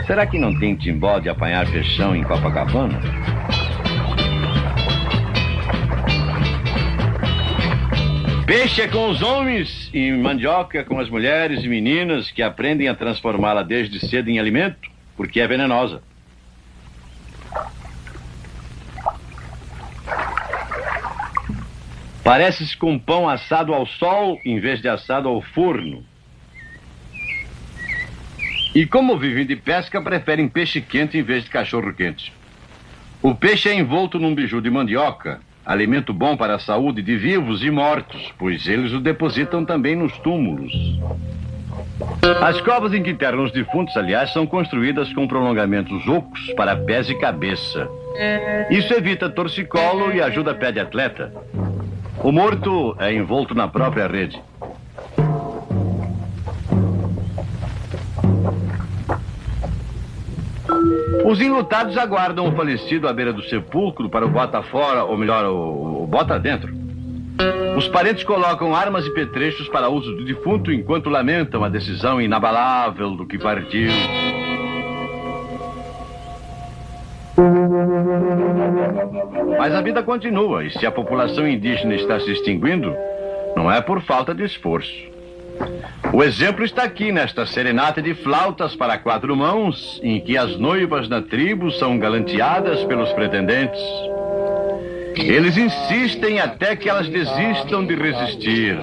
Será que não tem timbó de apanhar peixão em Copacabana? Peixe é com os homens e mandioca é com as mulheres e meninas que aprendem a transformá-la desde cedo em alimento, porque é venenosa. Parece-se com pão assado ao sol em vez de assado ao forno. E como vivem de pesca, preferem peixe quente em vez de cachorro quente. O peixe é envolto num biju de mandioca, alimento bom para a saúde de vivos e mortos, pois eles o depositam também nos túmulos. As covas em que enterram os defuntos, aliás, são construídas com prolongamentos ocos para pés e cabeça. Isso evita torcicolo e ajuda pé de atleta. O morto é envolto na própria rede. Os enlutados aguardam o falecido à beira do sepulcro para o bota fora, ou melhor, o bota dentro. Os parentes colocam armas e petrechos para uso do defunto enquanto lamentam a decisão inabalável do que partiu. Mas a vida continua, e se a população indígena está se extinguindo, não é por falta de esforço. O exemplo está aqui nesta serenata de flautas para 4 mãos, em que as noivas da tribo são galanteadas pelos pretendentes. Eles insistem até que elas desistam de resistir.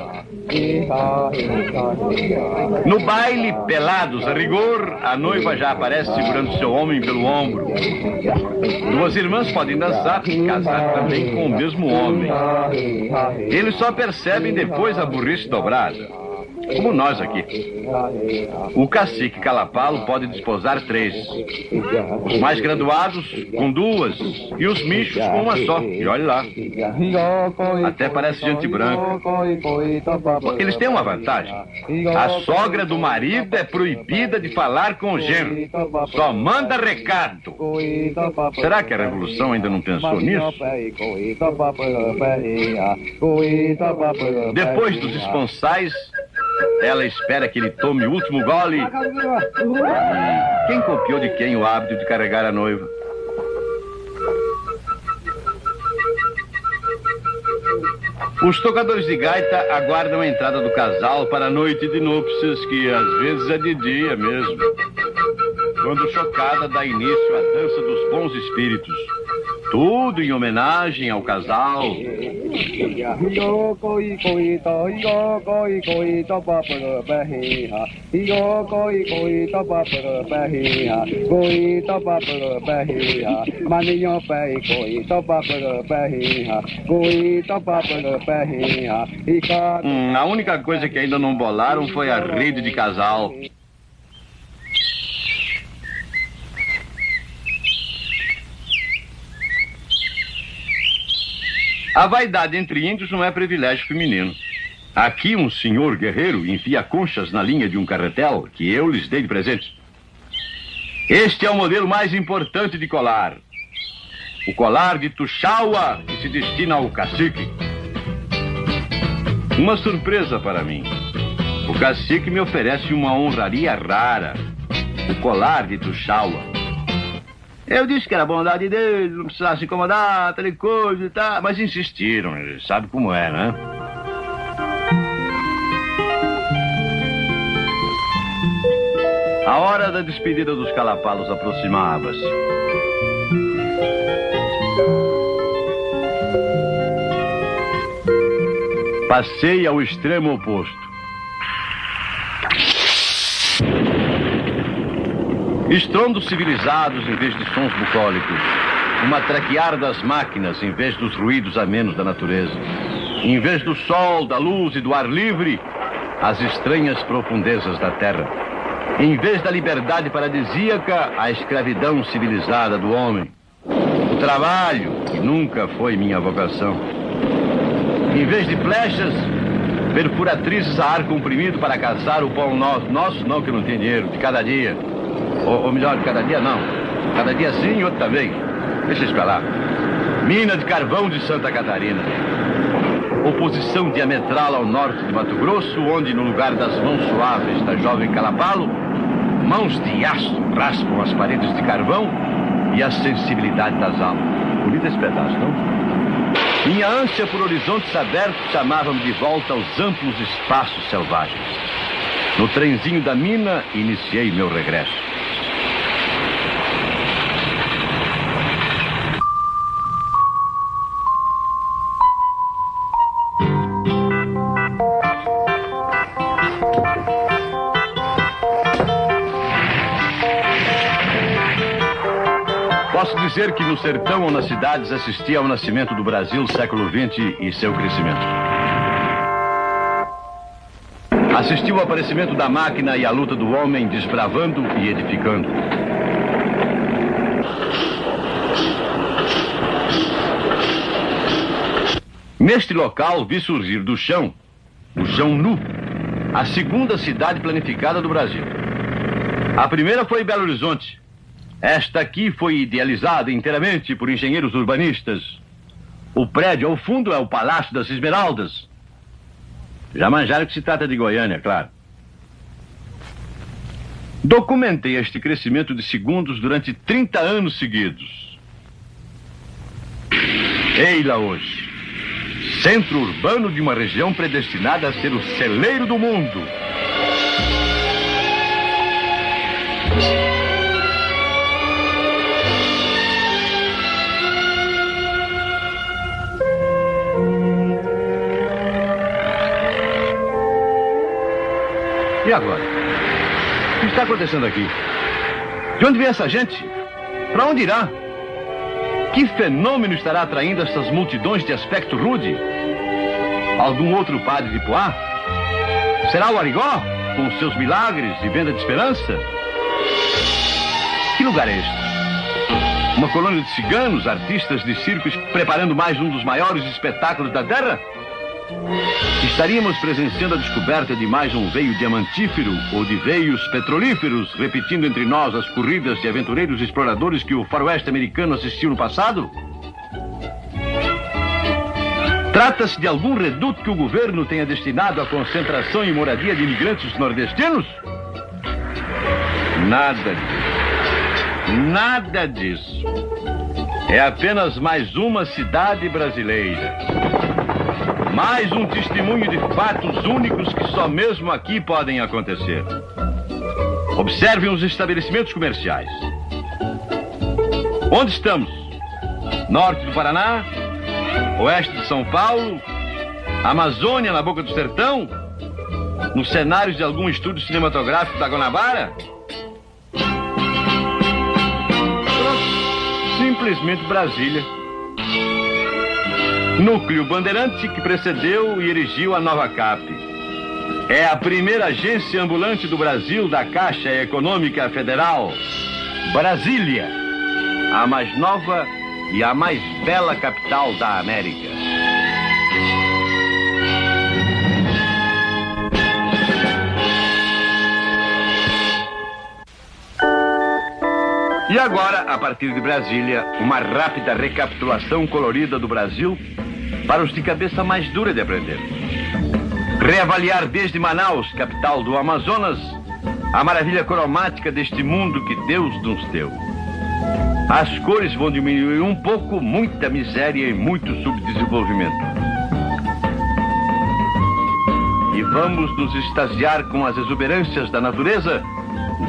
No baile, pelados a rigor, a noiva já aparece segurando seu homem pelo ombro. Duas irmãs podem dançar e casar também com o mesmo homem. Eles só percebem depois a burrice dobrada. Como nós aqui. O cacique Calapalo pode desposar 3. Os mais graduados com 2. E os michos com uma só. E olha lá. Até parece gente branca. Eles têm uma vantagem. A sogra do marido é proibida de falar com o genro. Só manda recado. Será que a revolução ainda não pensou nisso? Depois dos esponsais, ela espera que ele tome o último gole. E quem copiou de quem o hábito de carregar a noiva? Os tocadores de gaita aguardam a entrada do casal para a noite de núpcias, que às vezes é de dia mesmo. Quando chocada dá início à dança dos bons espíritos. Tudo em homenagem ao casal. A única coisa que ainda não bolaram foi a rede de casal. A vaidade entre índios não é privilégio feminino. Aqui um senhor guerreiro enfia conchas na linha de um carretel que eu lhes dei de presente. Este é o modelo mais importante de colar. O colar de Tuxaua, que se destina ao cacique. Uma surpresa para mim. O cacique me oferece uma honraria rara. O colar de Tuxaua. Eu disse que era bondade dele, não precisava se incomodar, tal coisa e tal. Mas insistiram, eles sabem como é, né? A hora da despedida dos Calapalos aproximava-se. Passei ao extremo oposto. Estrondos civilizados em vez de sons bucólicos. Uma traquear das máquinas em vez dos ruídos amenos da natureza. Em vez do sol, da luz e do ar livre, as estranhas profundezas da terra. Em vez da liberdade paradisíaca, a escravidão civilizada do homem. O trabalho, que nunca foi minha vocação. Em vez de flechas, perfuratrizes a ar comprimido para caçar o pão nosso. Nosso não, que não tem dinheiro, de cada dia. Ou melhor, de cada dia não. Cada dia sim e outro também. Deixa isso pra lá. Mina de carvão de Santa Catarina. Oposição diametral ao norte de Mato Grosso, onde no lugar das mãos suaves da jovem Calapalo, mãos de aço raspam as paredes de carvão e a sensibilidade das almas. Bonito esse pedaço, não? Minha ânsia por horizontes abertos chamava-me de volta aos amplos espaços selvagens. No trenzinho da mina, iniciei meu regresso. Posso dizer que no sertão ou nas cidades assisti ao nascimento do Brasil século XX e seu crescimento. Assisti ao aparecimento da máquina e à luta do homem desbravando e edificando. Neste local vi surgir do chão, o chão nu, a segunda cidade planificada do Brasil. A primeira foi Belo Horizonte. Esta aqui foi idealizada inteiramente por engenheiros urbanistas. O prédio ao fundo é o Palácio das Esmeraldas. Já manjaram que se trata de Goiânia, claro. Documentei este crescimento de segundos durante 30 anos seguidos. Ei-la hoje. Centro urbano de uma região predestinada a ser o celeiro do mundo. E agora? O que está acontecendo aqui? De onde vem essa gente? Para onde irá? Que fenômeno estará atraindo essas multidões de aspecto rude? Algum outro padre de Poá? Será o Arigó, com seus milagres e venda de esperança? Que lugar é este? Uma colônia de ciganos, artistas de circos, preparando mais um dos maiores espetáculos da Terra? Estaríamos presenciando a descoberta de mais um veio diamantífero ou de veios petrolíferos, repetindo entre nós as corridas de aventureiros exploradores que o faroeste americano assistiu no passado? Trata-se de algum reduto que o governo tenha destinado à concentração e moradia de imigrantes nordestinos? Nada disso. Nada disso. É apenas mais uma cidade brasileira. Mais um testemunho de fatos únicos que só mesmo aqui podem acontecer. Observem os estabelecimentos comerciais. Onde estamos? Norte do Paraná? Oeste de São Paulo? Amazônia, na boca do sertão? Nos cenários de algum estúdio cinematográfico da Guanabara? Simplesmente Brasília. Núcleo Bandeirante que precedeu e erigiu a nova CAP. É a primeira agência ambulante do Brasil da Caixa Econômica Federal. Brasília, a mais nova e a mais bela capital da América. E agora, a partir de Brasília, uma rápida recapitulação colorida do Brasil para os de cabeça mais dura de aprender. Reavaliar desde Manaus, capital do Amazonas, a maravilha cromática deste mundo que Deus nos deu. As cores vão diminuir um pouco, muita miséria e muito subdesenvolvimento. E vamos nos extasiar com as exuberâncias da natureza,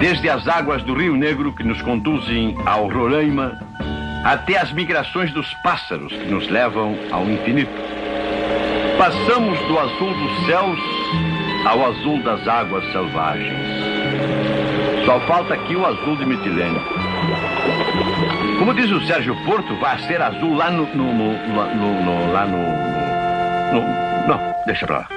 desde as águas do Rio Negro que nos conduzem ao Roraima, até as migrações dos pássaros que nos levam ao infinito. Passamos do azul dos céus ao azul das águas selvagens. Só falta aqui o azul de metilene. Como diz o Sérgio Porto, vai ser azul lá no... Não, deixa pra lá.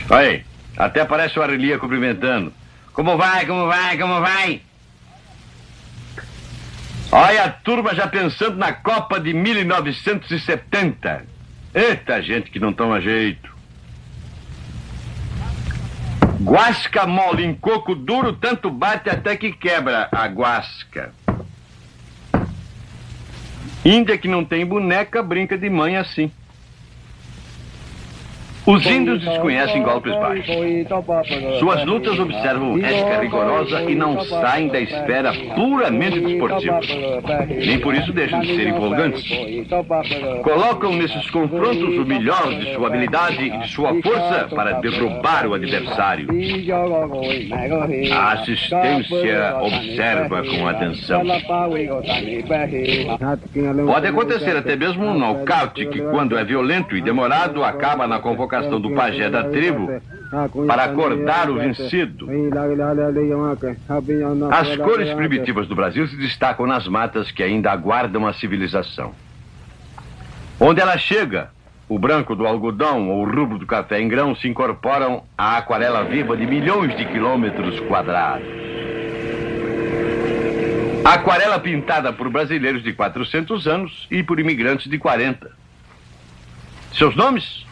Aí, até parece o Arelia cumprimentando. Como vai, como vai, como vai? Olha a turma já pensando na Copa de 1970. Eita, gente que não toma jeito. Guasca mole em coco duro, tanto bate até que quebra a guasca. Índia que não tem boneca brinca de mãe assim. Os índios desconhecem golpes baixos. Suas lutas observam ética rigorosa e não saem da esfera puramente desportiva. Nem por isso deixam de ser empolgantes. Colocam nesses confrontos o melhor de sua habilidade e de sua força para derrubar o adversário. A assistência observa com atenção. Pode acontecer até mesmo um nocaute que, quando é violento e demorado, acaba na convocação do pajé da tribo para acordar o vencido. As cores primitivas do Brasil se destacam nas matas que ainda aguardam a civilização. Onde ela chega, o branco do algodão ou o rubro do café em grão se incorporam à aquarela viva de milhões de quilômetros quadrados. Aquarela pintada por brasileiros de 400 anos e por imigrantes de 40. Seus nomes?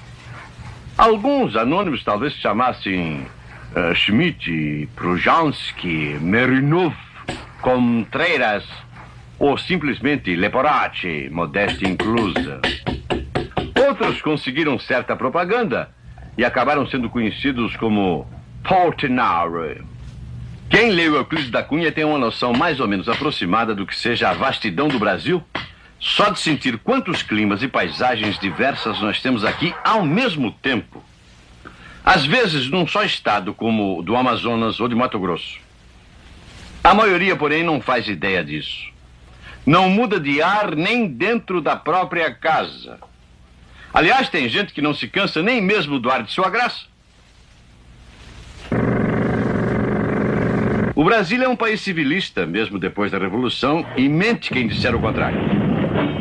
Alguns anônimos talvez se chamassem Schmidt, Prujansky, Merinov, Contreras ou simplesmente Leporati, modéstia inclusa. Outros conseguiram certa propaganda e acabaram sendo conhecidos como Portinari. Quem leu Euclides da Cunha tem uma noção mais ou menos aproximada do que seja a vastidão do Brasil. Só de sentir quantos climas e paisagens diversas nós temos aqui ao mesmo tempo. Às vezes num só estado, como o do Amazonas ou de Mato Grosso. A maioria, porém, não faz ideia disso. Não muda de ar nem dentro da própria casa. Aliás, tem gente que não se cansa nem mesmo do ar de sua graça. O Brasil é um país civilista, mesmo depois da Revolução, e mente quem disser o contrário.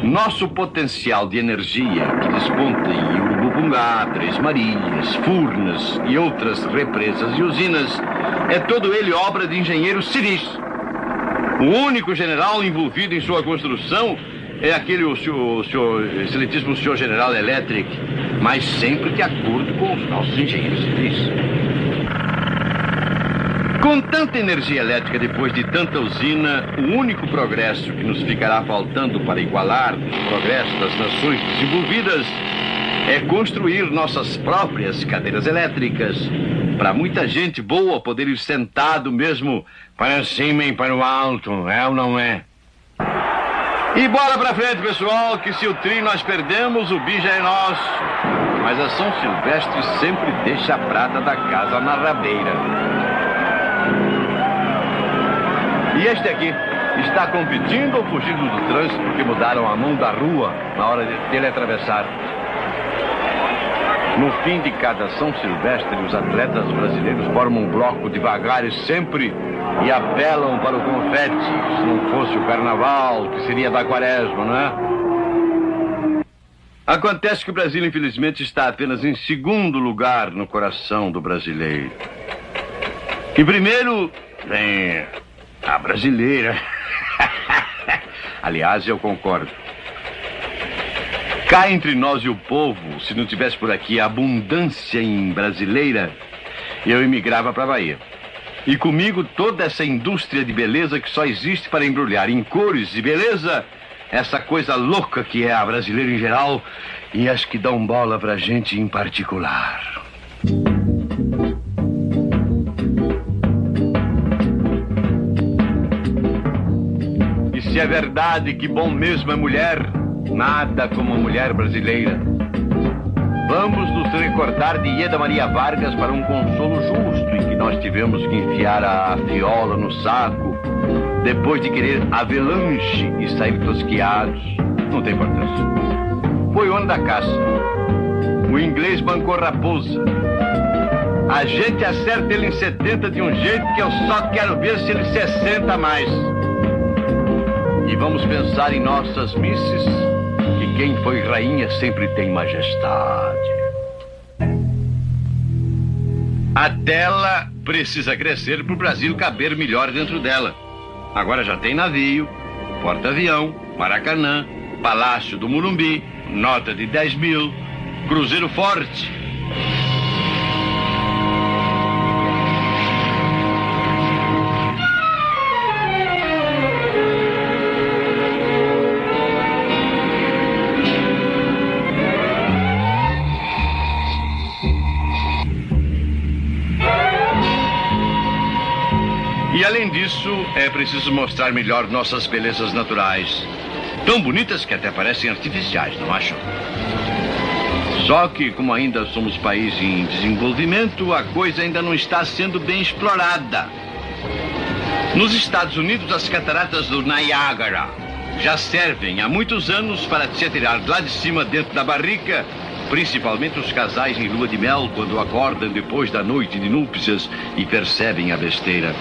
Nosso potencial de energia, que desponta em Urubupungá, Três Marias, Furnas e outras represas e usinas, é todo ele obra de engenheiros civis. O único general envolvido em sua construção é aquele, o excelentíssimo senhor General Electric, mas sempre de acordo com os nossos engenheiros civis. Com tanta energia elétrica depois de tanta usina, o único progresso que nos ficará faltando para igualar os progressos das nações desenvolvidas é construir nossas próprias cadeiras elétricas, para muita gente boa poder ir sentado mesmo para cima e para o alto, é ou não é? E bola pra frente, pessoal, que se o tri nós perdemos, o bi já é nosso. Mas a São Silvestre sempre deixa a prata da casa na rabeira. E este aqui está competindo ou fugindo do trânsito porque mudaram a mão da rua na hora dele atravessar. No fim de cada São Silvestre, os atletas brasileiros formam um bloco devagar e sempre e apelam para o confete. Se não fosse o carnaval, que seria da quaresma, não é? Acontece que o Brasil, infelizmente, está apenas em segundo lugar no coração do brasileiro. Em primeiro, vem a brasileira. Aliás, eu concordo. Cá entre nós e o povo, se não tivesse por aqui a abundância em brasileira, eu emigrava para a Bahia. E comigo toda essa indústria de beleza que só existe para embrulhar em cores e beleza essa coisa louca que é a brasileira em geral e as que dão bola pra gente em particular. E se é verdade que bom mesmo é mulher, nada como a mulher brasileira. Vamos nos recordar de Ieda Maria Vargas para um consolo justo em que nós tivemos que enfiar a fiola no saco depois de querer avalanche e sair tosquiados. Não tem importância. Foi o ano da caça. O inglês bancou raposa. A gente acerta ele em 70 de um jeito que eu só quero ver se ele 60 mais. E vamos pensar em nossas misses, que quem foi rainha sempre tem majestade. A tela precisa crescer para o Brasil caber melhor dentro dela. Agora já tem navio, porta-avião, Maracanã, Palácio do Morumbi, nota de 10 mil, cruzeiro forte. E além disso, é preciso mostrar melhor nossas belezas naturais. Tão bonitas que até parecem artificiais, não acham? Só que, como ainda somos país em desenvolvimento, a coisa ainda não está sendo bem explorada. Nos Estados Unidos, as cataratas do Niágara já servem há muitos anos para se atirar lá de cima dentro da barrica, principalmente os casais em lua de mel, quando acordam depois da noite de núpcias e percebem a besteira.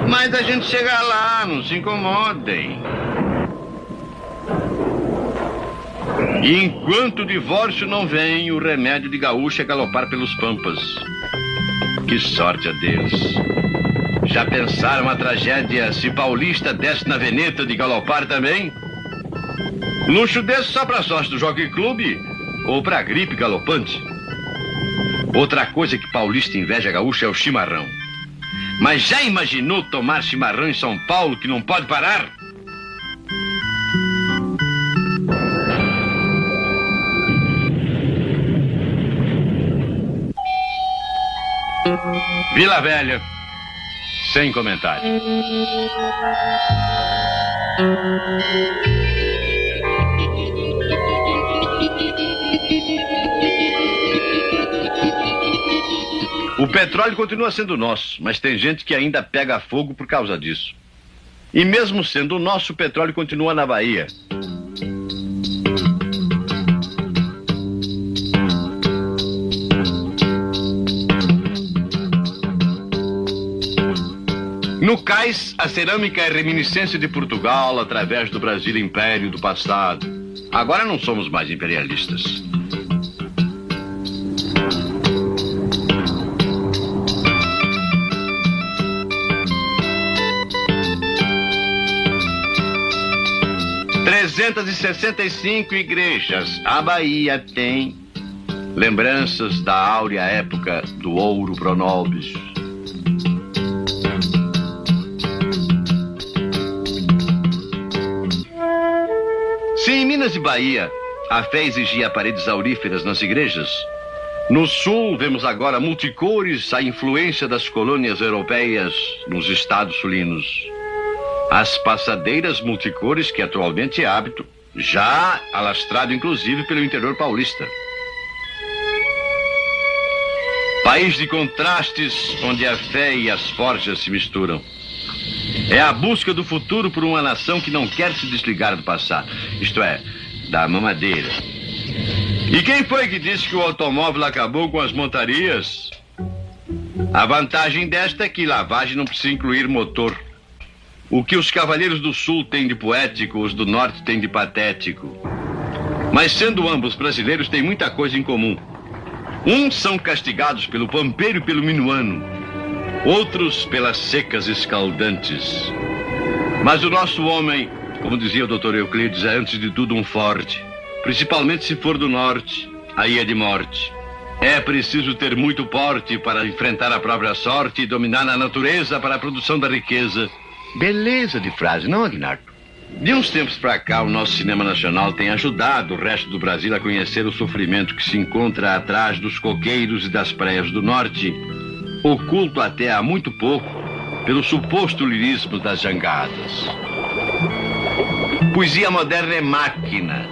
Mas a gente chega lá, não se incomodem. E enquanto o divórcio não vem, o remédio de gaúcho é galopar pelos pampas. Que sorte a deles. Já pensaram a tragédia se paulista desce na veneta de galopar também? Luxo desse só pra sócio do Jockey Club ou pra gripe galopante. Outra coisa que paulista inveja gaúcho é o chimarrão. Mas já imaginou tomar chimarrão em São Paulo que não pode parar? Vila Velha, sem comentário. O petróleo continua sendo nosso, mas tem gente que ainda pega fogo por causa disso. E mesmo sendo nosso, o petróleo continua na Bahia. No cais, a cerâmica é reminiscência de Portugal através do Brasil Império do passado. Agora não somos mais imperialistas. e 65 igrejas. A Bahia tem lembranças da áurea época do ouro pronobis. Se em Minas e Bahia a fé exigia paredes auríferas nas igrejas, no sul vemos agora multicores a influência das colônias europeias nos estados sulinos. As passadeiras multicores que atualmente é hábito, já alastrado inclusive pelo interior paulista. País de contrastes onde a fé e as forjas se misturam. É a busca do futuro por uma nação que não quer se desligar do passado, isto é, da mamadeira. E quem foi que disse que o automóvel acabou com as montarias? A vantagem desta é que lavagem não precisa incluir motor. O que os cavaleiros do sul têm de poético, os do norte têm de patético. Mas sendo ambos brasileiros, têm muita coisa em comum. Uns são castigados pelo pampeiro e pelo minuano, outros pelas secas escaldantes. Mas o nosso homem, como dizia o Dr. Euclides, é antes de tudo um forte. Principalmente se for do norte, aí é de morte. É preciso ter muito porte para enfrentar a própria sorte e dominar a natureza para a produção da riqueza. Beleza de frase, não, Aguinaldo? De uns tempos para cá, o nosso cinema nacional tem ajudado o resto do Brasil a conhecer o sofrimento que se encontra atrás dos coqueiros e das praias do norte, oculto até há muito pouco pelo suposto lirismo das jangadas. Poesia moderna é máquina,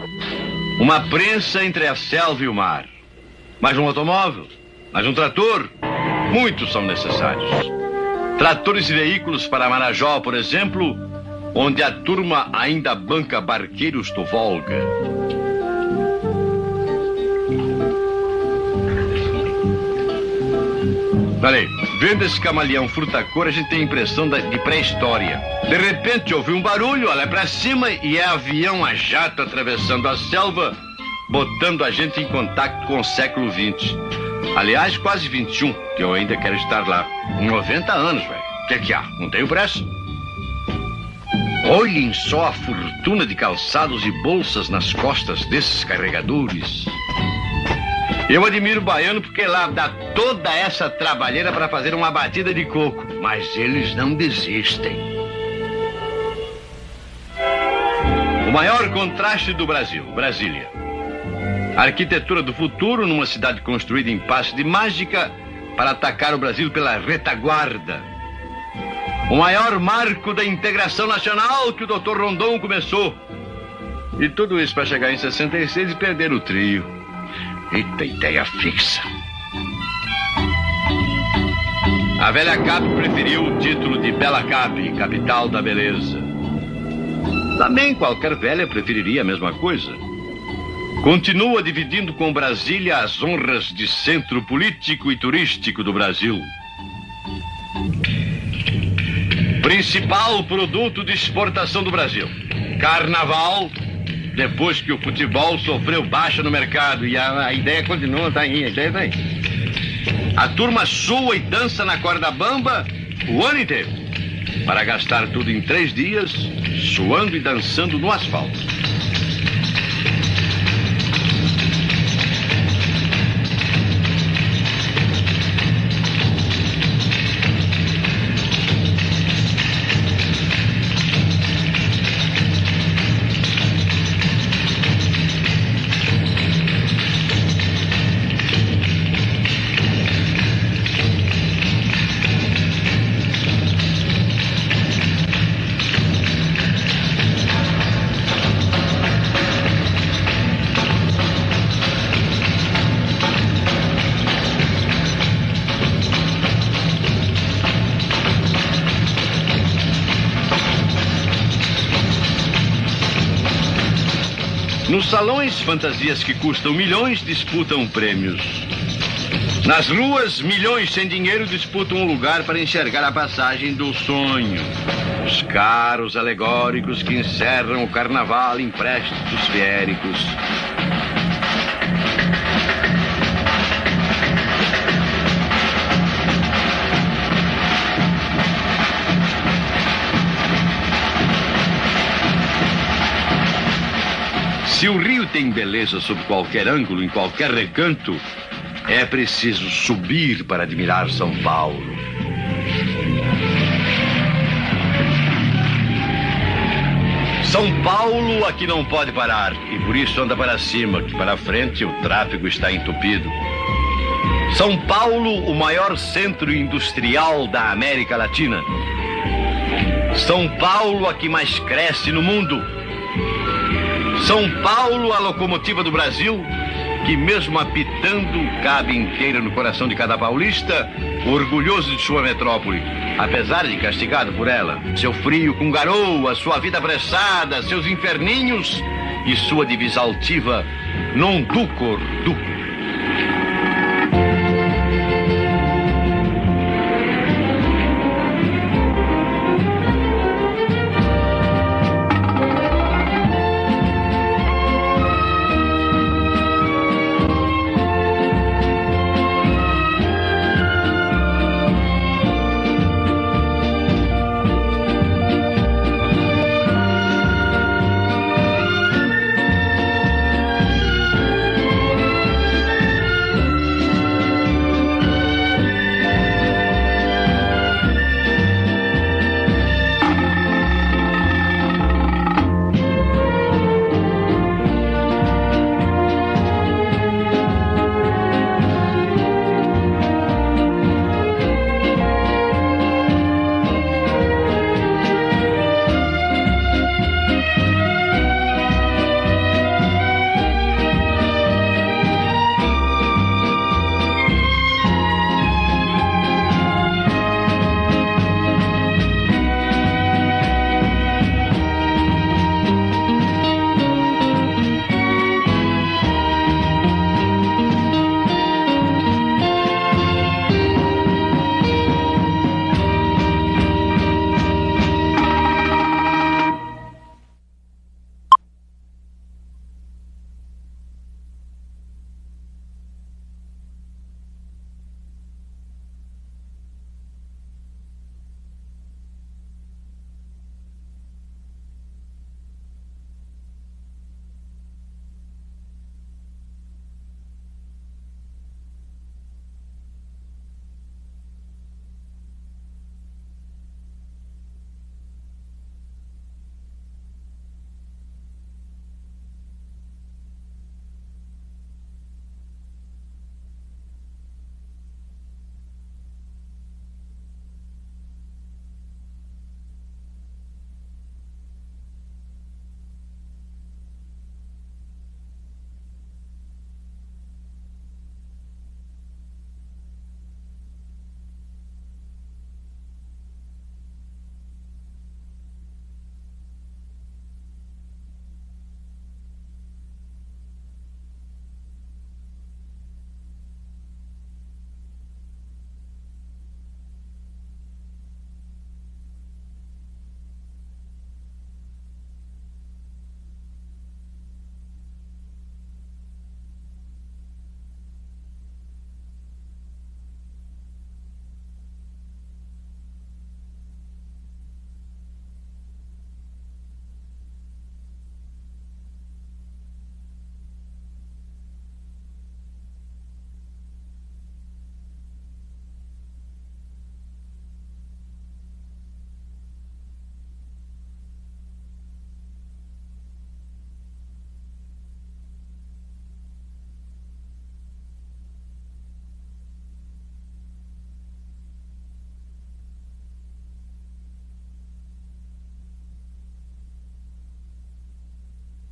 uma prensa entre a selva e o mar. Mais um automóvel, mais um trator, muitos são necessários. Tratores e veículos para Marajó, por exemplo, onde a turma ainda banca barqueiros do Volga. Peraí, vendo esse camaleão fruta-cor, a gente tem a impressão de pré-história. De repente ouve um barulho, olha pra cima e é avião a jato atravessando a selva, botando a gente em contato com o século XX. Aliás, quase 21, que eu ainda quero estar lá. 90 anos, velho. O que há? Não tenho pressa. Olhem só a fortuna de calçados e bolsas nas costas desses carregadores. Eu admiro o baiano porque lá dá toda essa trabalheira para fazer uma batida de coco. Mas eles não desistem. O maior contraste do Brasil, Brasília. A arquitetura do futuro numa cidade construída em passe de mágica para atacar o Brasil pela retaguarda. O maior marco da integração nacional que o Dr. Rondon começou. E tudo isso para chegar em 66 e perder o trio. Eita ideia fixa. A velha Cap preferiu o título de Bela Cap, capital da beleza. Também qualquer velha preferiria a mesma coisa. Continua dividindo com Brasília as honras de centro político e turístico do Brasil. Principal produto de exportação do Brasil. Carnaval, depois que o futebol sofreu baixa no mercado. E a ideia continua, tá aí, a ideia tá aí. A turma sua e dança na corda bamba o ano inteiro, para gastar tudo em 3 dias, suando e dançando no asfalto. Nos salões, fantasias que custam milhões disputam prêmios. Nas ruas, milhões sem dinheiro disputam um lugar para enxergar a passagem do sonho. Os carros alegóricos que encerram o carnaval em préstimos feéricos. Se o Rio tem beleza sob qualquer ângulo, em qualquer recanto, é preciso subir para admirar São Paulo. São Paulo aqui não pode parar, e por isso anda para cima, que para frente o tráfego está entupido. São Paulo, o maior centro industrial da América Latina. São Paulo, a que mais cresce no mundo. São Paulo, a locomotiva do Brasil, que mesmo apitando, cabe inteira no coração de cada paulista, orgulhoso de sua metrópole, apesar de castigado por ela. Seu frio com garoa, sua vida apressada, seus inferninhos e sua divisa altiva, non ducor duco.